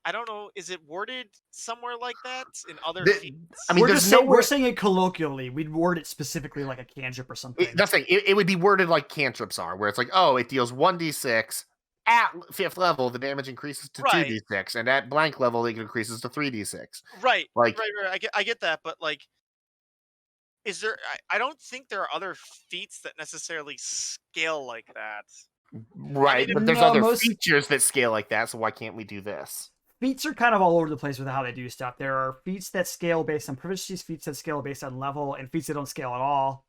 I don't know, is it worded somewhere like that in other feats? I mean, we're there's just saying, nowhere- we're saying it colloquially. We'd word it specifically like a cantrip or something. that's like it would be worded like cantrips are, where it's like, oh, it deals 1d6 at 5th level, the damage increases to Right. 2d6, and at blank level, it increases to 3d6. Right, Like- right. I get that, but like, is there? I don't think there are other feats that necessarily scale like that. Right, mean, but there's no, other most- features that scale like that, so why can't we do this? Feats are kind of all over the place with how they do stuff. There are feats that scale based on proficiencies, feats that scale based on level, and feats that don't scale at all.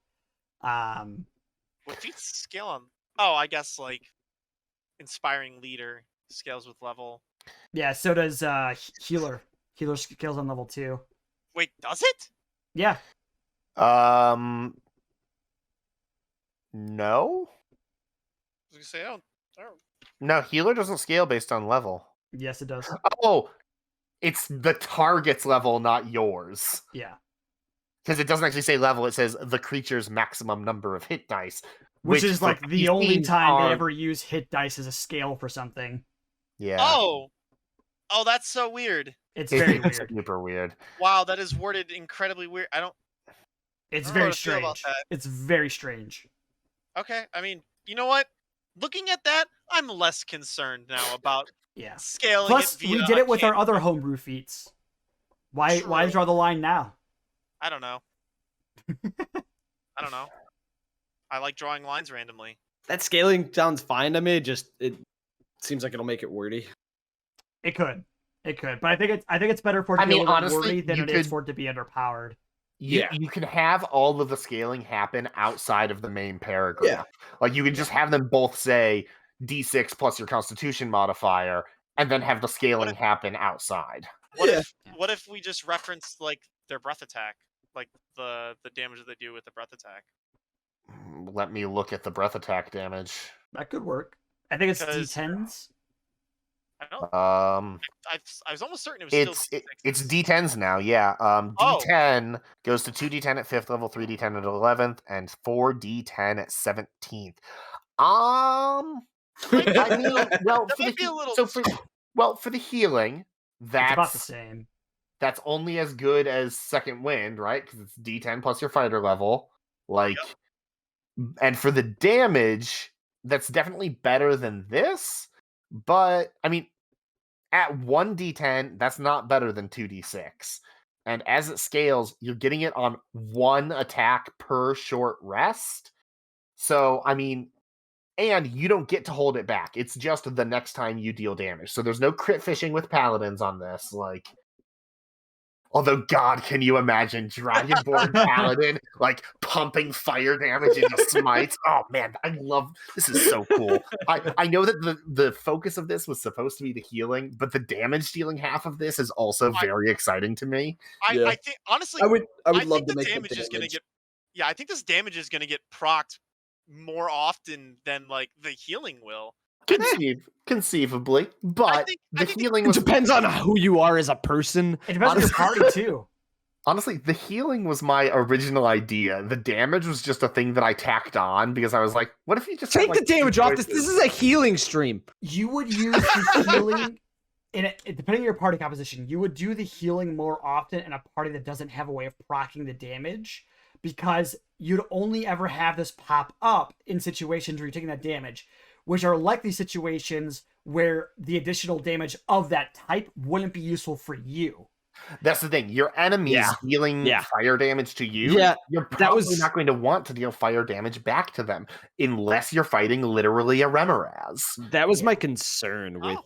What feats scale on? Oh, I guess like inspiring leader scales with level. Yeah, so does healer. Healer scales on level 2. Wait, does it? Yeah. No? I was gonna say I don't. No, healer doesn't scale based on level. Yes, it does. Oh, it's the target's level, not yours. Yeah. Because it doesn't actually say level, it says the creature's maximum number of hit dice. Which is for like the only PCs time are- they ever use hit dice as a scale for something. Yeah. Oh, that's so weird. It's very It's weird. super weird. Wow, that is worded incredibly weird. I don't. It's I don't know very how to feel about strange. that. It's very strange. Okay, I mean, you know what? Looking at that, I'm less concerned now about Yeah. scaling. Plus, it we via did a it with our cantrip. other homebrew feats. Why True. draw the line now? I don't know. I don't know. I like drawing lines randomly. That scaling sounds fine to me. Just it seems like it'll make it wordy. It could. But I think it's better for it I to be a mean, little honestly, wordy than you it is could- for it to be underpowered. You can have all of the scaling happen outside of the main paragraph. Yeah. Like you can just have them both say D6 plus your Constitution modifier, and then have the scaling happen outside. What if we just reference like their breath attack, like the damage that they do with the breath attack? Let me look at the breath attack damage. That could work. I think it's Because- D10s. I don't. I was almost certain it was still. It's D10s now. Yeah. Oh. D10 goes to 2d10 at 5th level, 3d10 at 11th, and 4d10 at 17th. I mean, well, That for might be a the little. for the healing, It's about the that's same. that's only as good as Second Wind, right? Because it's D10 plus your fighter level. Like, and for the damage, that's definitely better than this. But I mean, at 1d10, that's not better than 2d6. And as it scales, you're getting it on one attack per short rest. So, I mean, and you don't get to hold it back. It's just the next time you deal damage. So there's no crit fishing with paladins on this. Like, although, God, can you imagine Dragonborn Paladin like pumping fire damage into smites? Oh man, I love this. Is so cool. I know that the focus of this was supposed to be the healing, but the damage dealing half of this is also very exciting to me. I think honestly, I would love think to the make the damage is gonna damage. get. Yeah, I think this damage is gonna get procced more often than like the healing will. Conceivably, but the healing It was depends on who you are as a person. It depends on your party too. honestly, the healing was my original idea. The damage was just a thing that I tacked on because I was like, what if you just Take had, like, the damage two off this. choices? This is a healing stream. You would use the healing depending on your party composition. You would do the healing more often in a party that doesn't have a way of proccing the damage, because you'd only ever have this pop up in situations where you're taking that damage, which are likely situations where the additional damage of that type wouldn't be useful for you. That's the thing. Your enemies dealing fire damage to you, you're probably not going to want to deal fire damage back to them unless you're fighting literally a Remoraz. That was my concern with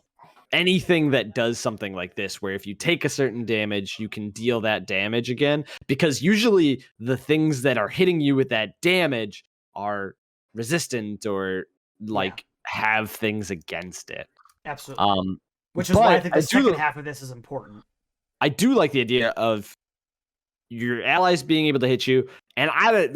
anything that does something like this, where if you take a certain damage, you can deal that damage again. Because usually the things that are hitting you with that damage are resistant or like have things against it. Absolutely. Which is why I think the second half of this is important. I do like the idea of your allies being able to hit you, and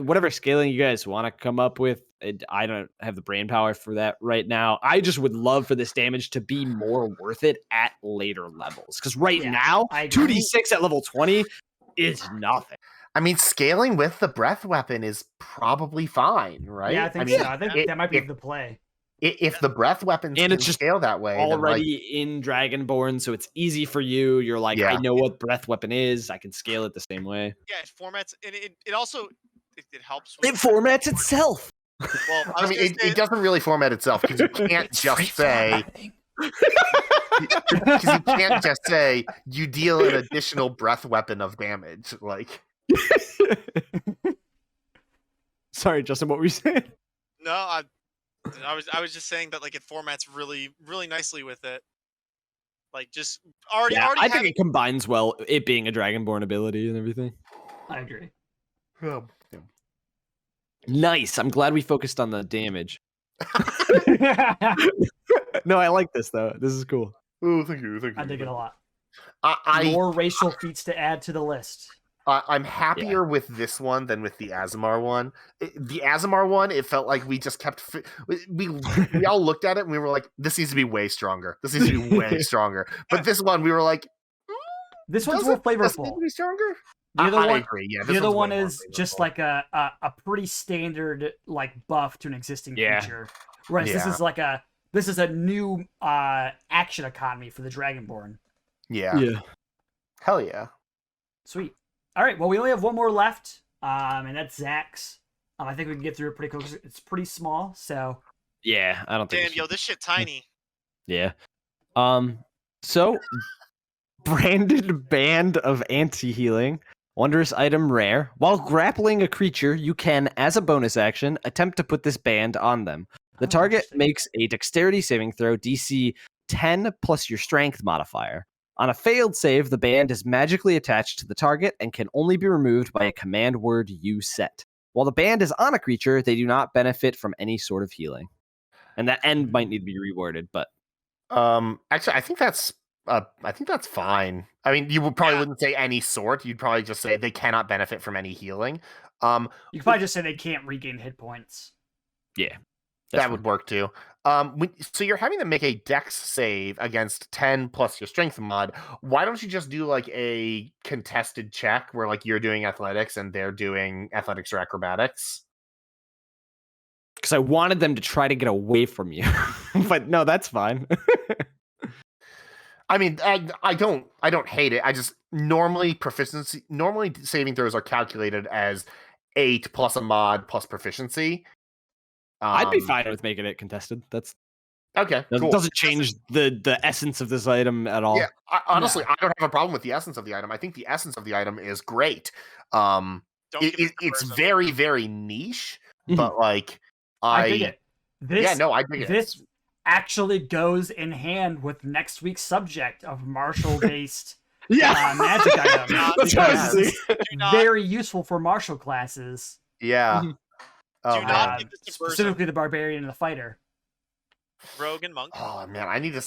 whatever scaling you guys want to come up with. I don't have the brain power for that right now. I just would love for this damage to be more worth it at later levels, because now 2d6 at level 20 is nothing. I mean, scaling with the breath weapon is probably fine, right? Yeah, I think so. I think that might be the play. If the breath weapons and can it's just scale that way, already in Dragonborn, so it's easy for you. You're like, I know what breath weapon is. I can scale it the same way. Yeah, it formats, and it also it helps. It formats itself. Well, I mean, it doesn't really format itself, because you can't just say. Because you can't just say you deal an additional breath weapon of damage, like. Sorry, Justin, what were you saying? No, I was just saying that like it formats really really nicely with it. Like just already. I think it combines well, it being a Dragonborn ability and everything. I agree. Nice. I'm glad we focused on the damage. No, I like this though. This is cool. Oh, thank you. I dig it a lot. More racial feats to add to the list. I'm happier with this one than with the Aasimar one. The Aasimar one, it felt like we just kept... We all looked at it and we were like, this needs to be way stronger. This needs to be way stronger. But this one, we were like... This one's more flavorful. Does it need to be stronger? The other I one, agree. Yeah, the other one is just like a pretty standard like buff to an existing creature. Whereas this is a new action economy for the Dragonborn. Yeah. Hell yeah. Sweet. All right. Well, we only have one more left, and that's Zach's. I think we can get through it pretty quick. It's pretty small, so. Yeah, I don't think. Damn, yo, this shit tiny. Yeah. So, branded band of anti-healing. Wondrous item rare. While grappling a creature, you can, as a bonus action, attempt to put this band on them. The target makes a dexterity saving throw, DC 10 plus your strength modifier. On a failed save, the band is magically attached to the target and can only be removed by a command word you set. While the band is on a creature, they do not benefit from any sort of healing. And that end might need to be reworded, but actually, I think that's fine. I mean, you probably wouldn't say any sort. You'd probably just say they cannot benefit from any healing. You could probably just say they can't regain hit points. Yeah. That would work too. So you're having them make a Dex save against 10 plus your Strength mod. Why don't you just do like a contested check where like you're doing athletics and they're doing athletics or acrobatics? Because I wanted them to try to get away from you, but no, that's fine. I mean, I don't hate it. I just normally saving throws are calculated as 8 plus a mod plus proficiency. I'd be fine with making it contested. That's Okay, cool. doesn't change the essence of this item at all. Yeah, honestly, I don't have a problem with the essence of the item. I think the essence of the item is great. It's very, very niche, but like I dig it. I dig it. This actually goes in hand with next week's subject of martial-based magic items. That's what I was saying. Very useful for martial classes. Yeah. Do not give this to specifically the barbarian and the fighter. Rogue and monk. Oh man, I need to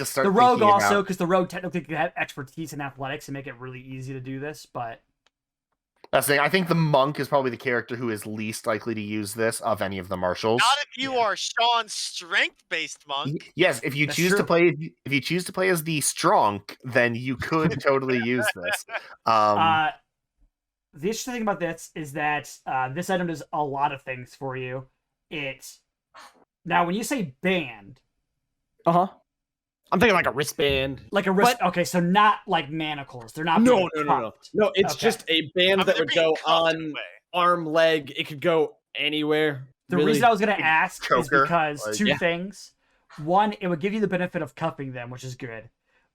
start the rogue thinking also, about... because the rogue technically can have expertise in athletics and make it really easy to do this, but That's the thing. I think the monk is probably the character who is least likely to use this of any of the marshals. Not if you are Shawn's strength-based monk. Yes, if you choose to play as the strong, then you could totally use this. The interesting thing about this is that this item does a lot of things for you. Now, when you say band, I'm thinking like a wristband, Okay, so not like manacles. They're not. No. It's Okay. just a band that would go on arm, leg. It could go anywhere. The reason I was going to ask is because two Yeah. things. One, it would give you the benefit of cuffing them, which is good.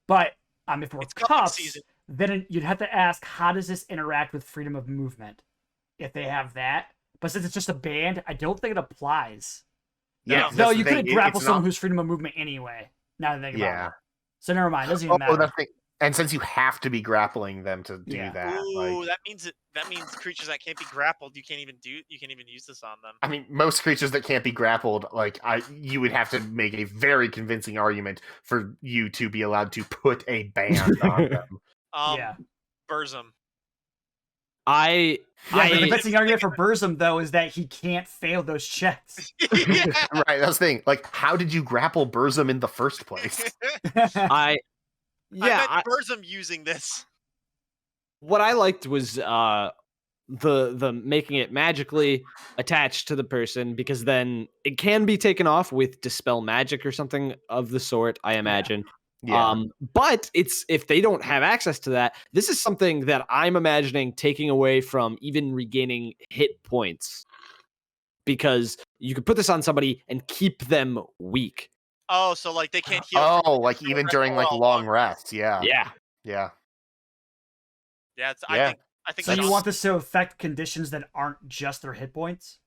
But if it were It's cuffing cuffs, season. then you'd have to ask, how does this interact with freedom of movement? If they have that. But since it's just a band, I don't think it applies. Yeah, Though you couldn't grapple someone who's freedom of movement anyway. Now that I think about it. So never mind. It doesn't even matter. And since you have to be grappling them to do that, Ooh, that means creatures that can't be grappled, you can't even use this on them. I mean, most creatures that can't be grappled, you would have to make a very convincing argument for you to be allowed to put a band on them. Burzum. The convincing argument for Burzum, though, is that he can't fail those checks. Right, that's the thing. Like, how did you grapple Burzum in the first place? I meant Burzum using this. What I liked was the making it magically attached to the person, because then it can be taken off with dispel magic or something of the sort, I imagine. Yeah. But if they don't have access to that, this is something that I'm imagining taking away from even regaining hit points, because you could put this on somebody and keep them weak. Oh, so like they can't heal. Oh, like even during like long rests. Yeah. I think So you want this to affect conditions that aren't just their hit points?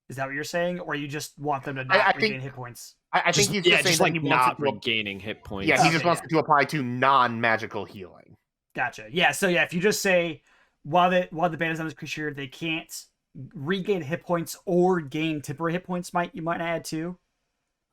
Is that what you're saying, or you just want them to not regain hit points? I think he's just saying like he not wants regaining hit points. Yeah, he just wants it to apply to non-magical healing. Gotcha. Yeah. So if you just say while the band is on this creature, they can't regain hit points or gain temporary hit points. You might add too.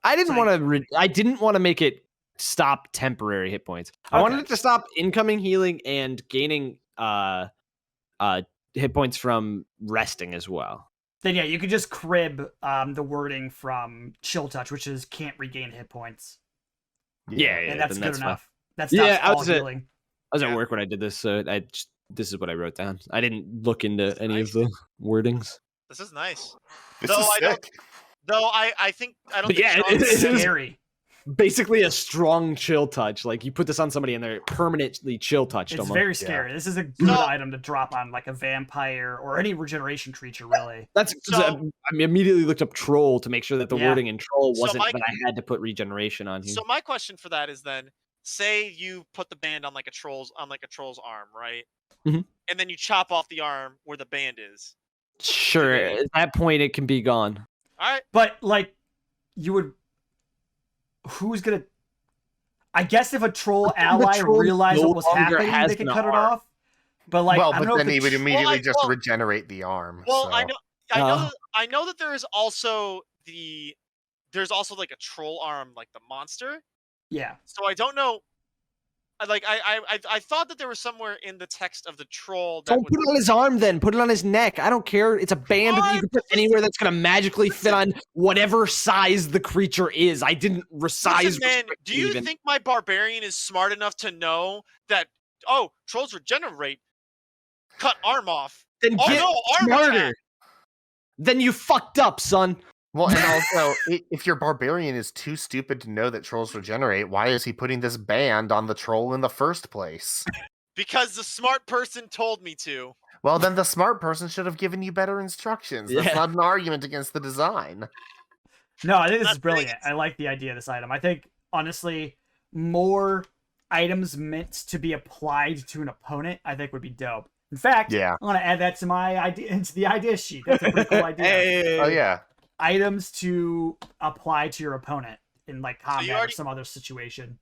I didn't want to make it stop temporary hit points. I wanted it to stop incoming healing and gaining hit points from resting as well. Then you could just crib the wording from Chill Touch, which is can't regain hit points. Yeah, that's good enough. That's I was healing. I was at work when I did this, so this is what I wrote down. I didn't look into any of the wordings. This is nice. This is sick. I don't think it's scary. Basically a strong chill touch. Like you put this on somebody and they're permanently chill touched. It's very scary. This is a good item to drop on like a vampire or any regeneration creature, really. That's I immediately looked up troll to make sure that the wording in troll wasn't that I had to put regeneration on here. So my question for that is then, say you put the band on like a troll's arm, right? Mm-hmm. And then you chop off the arm where the band is. Sure, at that point it can be gone. All right. But like you would who's gonna? I guess if a troll ally realized what was happening, they could cut it off. But like, I don't know then he would immediately just regenerate the arm. Well, I know that there is also there's also like a troll arm, like the monster. Yeah. So I don't know I thought that there was somewhere in the text of the troll that Don't put it on his arm then. Put it on his neck. I don't care. It's a band that you can put anywhere that's going to magically fit on whatever size the creature is. I didn't resize. Listen, man, do you think my barbarian is smart enough to know that, trolls regenerate? Cut arm off. Then Oh get no, arm smarter. attack. Then you fucked up, son. Well, and also, if your barbarian is too stupid to know that trolls regenerate, why is he putting this band on the troll in the first place? Because the smart person told me to. Well, then the smart person should have given you better instructions. That's Yeah. not an argument against the design. No, I think this Not is brilliant. I like the idea of this item. I think, honestly, more items meant to be applied to an opponent, I think would be dope. In fact, Yeah. I want to add that to my idea into the idea sheet. That's a pretty cool idea. Hey. Oh yeah. Items to apply to your opponent in like combat already- or some other situation.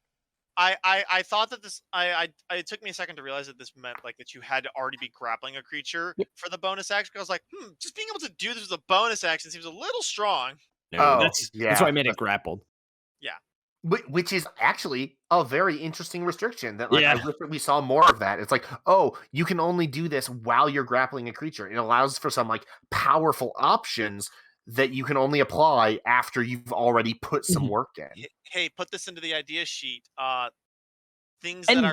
I thought that this it took me a second to realize that this meant like that you had to already be grappling a creature for the bonus action. I was like, just being able to do this with a bonus action seems a little strong. No, Oh, that's yeah. why I made it grappled. Which is actually a very interesting restriction that like Yeah. I wish that we saw more of that. It's like, oh, you can only do this while you're grappling a creature. It allows for some like powerful options that you can only apply after you've already put some work in. Hey, put this into the idea sheet. Things And-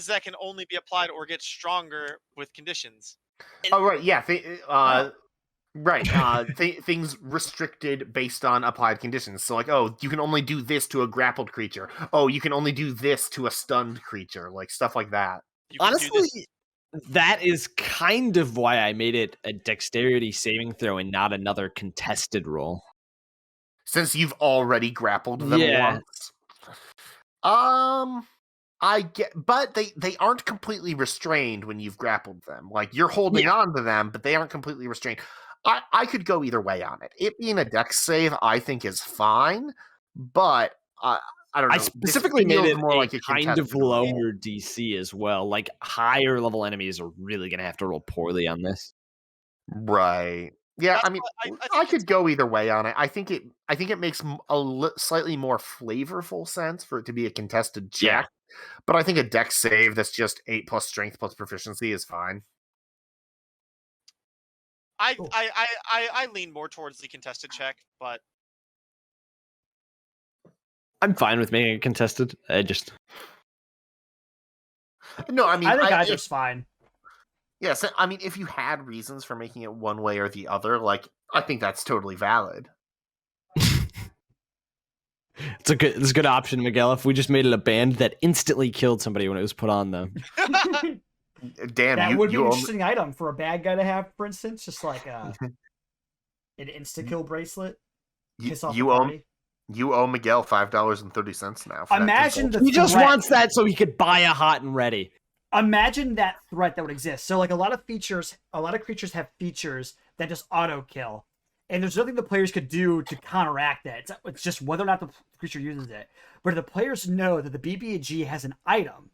that can only be applied or get stronger with conditions. Oh right, yeah. Right. Things restricted based on applied conditions. So like, oh, you can only do this to a grappled creature. Oh, you can only do this to a stunned creature. Like stuff like that. You can do this- Honestly, that is kind of why I made it a dexterity saving throw and not another contested roll. Since you've already grappled them Yeah. once. I get, but they aren't completely restrained when you've grappled them. Like you're holding on to them, but they aren't completely restrained. I could go either way on it. It being a dex save, I think, is fine, but I don't know. I specifically This made feels it more like a a kind of contested roll. lower DC as well. Like higher level enemies are really gonna have to roll poorly on this. Right. Yeah, That's I mean, what I I think could go either way on it. I think it makes slightly more flavorful sense for it to be a contested check. Yeah. But I think a dex save that's just 8+ strength plus proficiency is fine. Cool. I lean more towards the contested check, but I'm fine with making it contested. No, I mean, I think if- either's fine. yeah, so, I mean, if you had reasons for making it one way or the other, like I think that's totally valid. It's a good option, Miguel. If we just made it a band that instantly killed somebody when it was put on them. Damn, That you would be you an owe, interesting item for a bad guy to have, for instance, just like an insta kill bracelet. Piss off you the owe party. you owe Miguel $5.30 now. For that Imagine consult. the He just threat. wants that so he could buy a hot and ready. Imagine that threat that would exist. So, like a lot of creatures have features that just auto kill, and there's nothing the players could do to counteract that. It's just whether or not the creature uses it. But if the players know that the BB&G has an item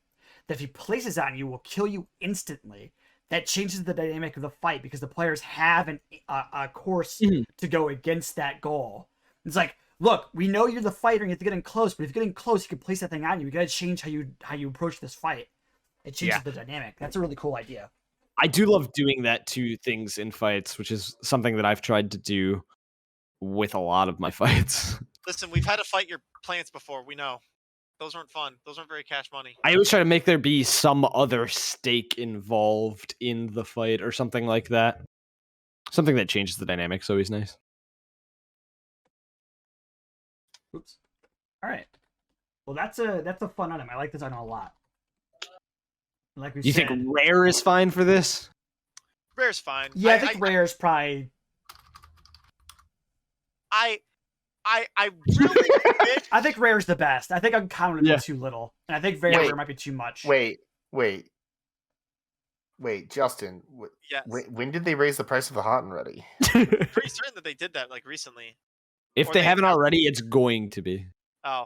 that if he places on you will kill you instantly, that changes the dynamic of the fight because the players have a course to go against that goal. It's like, look, we know you're the fighter and you have to get in close, but if you get in close, you can place that thing on you. You got to change how you approach this fight. It changes the dynamic. That's a really cool idea. I do love doing that to things in fights, which is something that I've tried to do with a lot of my fights. listen, we've had to fight your plants before. We know those weren't fun. Those weren't very cash money. I always try to make there be some other stake involved in the fight or something like that. Something that changes the dynamics. Always nice. Oops. All right. Well, that's a fun item. I like this item a lot. Like we You said, think rare is fine for this? Rare's fine. yeah, I think rare is probably. I really wish. I think rare is the best. I think uncommon would be Yeah. too little, and I think very Wait. rare might be too much. Wait, Justin. Yes. When did they raise the price of the hot and ready? Pretty certain that they did that like recently. If Or they they haven't have- already, it's going to be. Oh.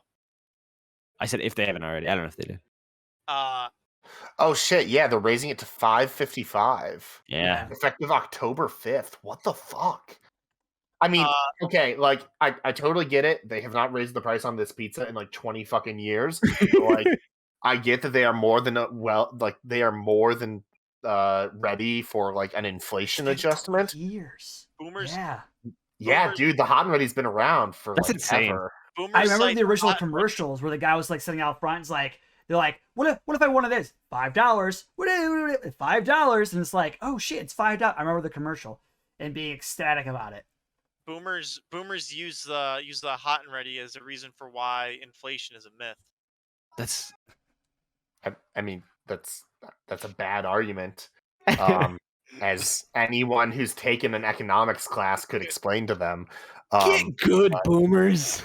I said if they haven't already. I don't know if they did. Oh shit! Yeah, they're raising it to $5.55. Yeah. Effective October 5th. What the fuck? I mean, Uh, okay, like I totally get it. They have not raised the price on this pizza in like 20 fucking years. Like I get that they are more than they are more than ready for like an inflation It's been 20 adjustment. years. Boomers. Yeah. Yeah, Boomers- dude, the hot and ready's been around for That's like insane. ever. Boomers I remember cite the original hot and ready. commercials where the guy was like sitting out front. It's like they're like, "What if I wanted this? $5? $5?" And it's like, "Oh shit, it's $5." I remember the commercial and being ecstatic about it. Boomers use the hot and ready as a reason for why inflation is a myth. That's I mean, that's a bad argument. As anyone who's taken an economics class could explain to them. get good, boomers.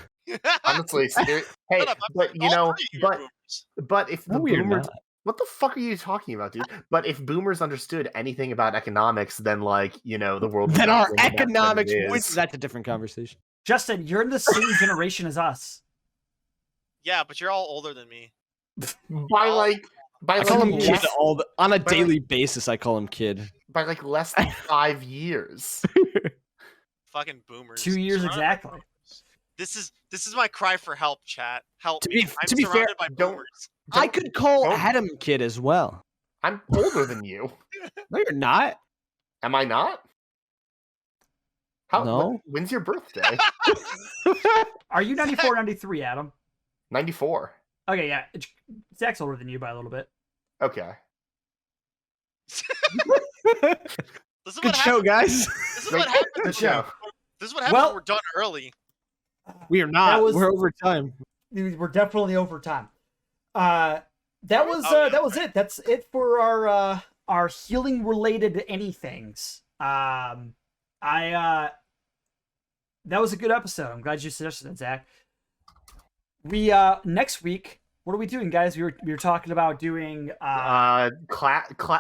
Honestly, hey, Shut up, but you all know, three of you are boomers. but if the No, we are boomers, not. what the fuck are you talking about, dude? But if boomers understood anything about economics, then like the world. would Then not our be the mess that it economics is. that's a different conversation. Justin, you're in the same generation as us. Yeah, but you're all older than me. by like I call him Yes. kid on a By daily basis. I call him kid. by like less than 5 years. Fucking boomers. 2 years Surrounded by exactly. boomers. This is my cry for help, chat. Help To me. be- I'm to be fair, surrounded by don't- boomers. I could call don't- Adam kid as well. I'm older than you. No, you're not. Am I not? No. When's your birthday? Are you 94 or 93, Adam? 94. Okay, yeah. Zach's older than you by a little bit. Okay. This is Good what show, happens. guys. This is what happens. Good show. This is what happens Well- when we're done early. We are not. That was- We're over time. We're definitely over time. That was Oh, yeah, that was it. That's it for our healing related anythings. That was a good episode. I'm glad you suggested it, Zach. We next week, what are we doing, guys? We were talking about doing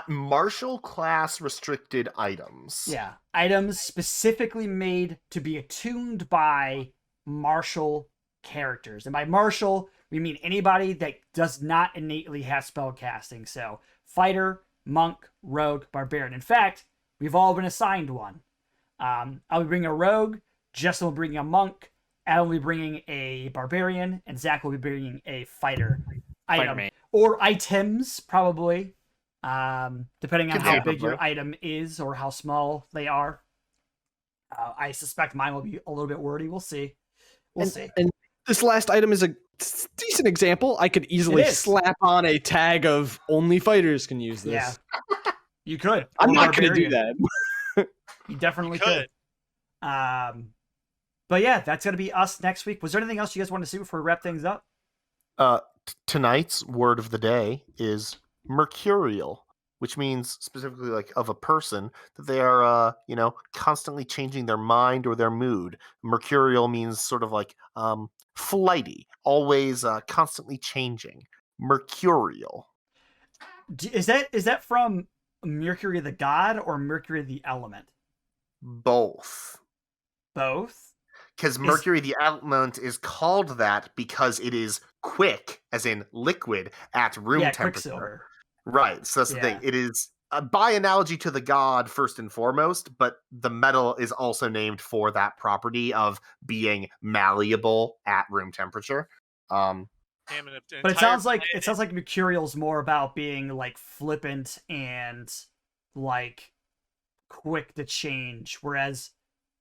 Martial class restricted items. yeah, items specifically made to be attuned by martial characters. And by martial, we mean anybody that does not innately have spell casting. So fighter, monk, rogue, barbarian. In fact, we've all been assigned one. I'll be bringing a rogue, Justin will be bringing a monk, Adam will be bringing a barbarian, and Zach will be bringing a fighter item. man. Or items, probably. Depending on how big your Conceivably. item is or how small they are. I suspect mine will be a little bit wordy. We'll see. We'll see. And this last item is a decent example. I could easily It is. slap on a tag of only fighters can use this. Yeah. You could. I'm Or not going to do barbarian. that. You definitely You could. could. But yeah, that's gonna be us next week. Was there anything else you guys want to see before we wrap things up? Tonight's word of the day is mercurial, which means specifically like of a person that they are constantly changing their mind or their mood. Mercurial means sort of like flighty, always constantly changing. Mercurial. Is that from Mercury the god or Mercury the element? Both. Both. Because Mercury the element is called that because it is quick, as in liquid, at room Yeah, temperature. Quicksilver. Right. So that's the thing. Yeah. It is by analogy to the god first and foremost, but the metal is also named for that property of being malleable at room temperature. Damn it, an But it entire sounds like planet- Mercurial's more about being like flippant and like quick to change. Whereas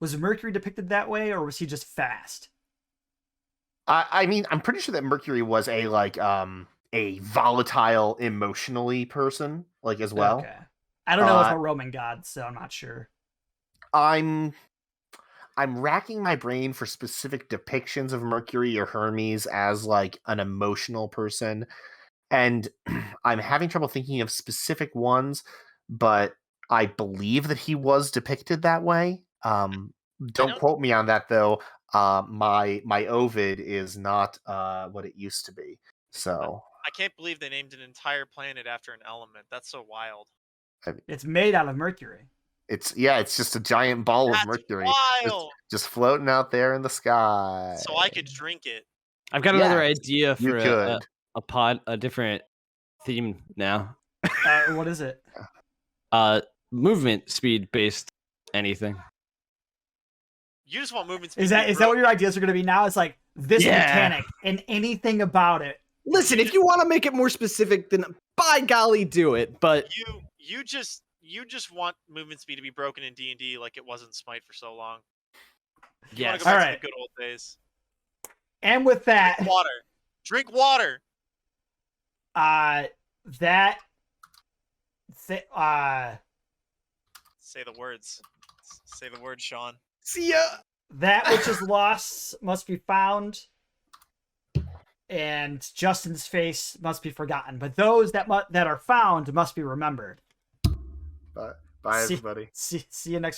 was Mercury depicted that way, or was he just fast? I mean, I'm pretty sure that Mercury was a volatile, emotionally person, like as well. Okay. I don't know about Roman gods, so I'm not sure. I'm racking my brain for specific depictions of Mercury or Hermes as like an emotional person, and I'm having trouble thinking of specific ones, but I believe that he was depicted that way. Don't quote me on that though. My Ovid is not what it used to be. So I can't believe they named an entire planet after an element. That's so wild. It's made out of mercury. it's just a giant ball That's of Mercury wild. just floating out there in the sky. So I could drink it. I've got Yeah, another idea you for could. a different theme now. What is it? Movement speed based anything. You just want movement speed. Is that what your ideas are going to be now? It's like this Yeah. mechanic and anything about it Listen, if you want to make it more specific, then by golly, do it. But You just want movement speed to be broken in D&D like it was in Smite for so long. You want yes, to go back Alright. to the good old days. And with that, Drink water. that Say the words. Say the words, Shawn. see ya. that which is lost must be found, and Justin's face must be forgotten. But those that are found must be remembered. Bye, See- everybody. See you next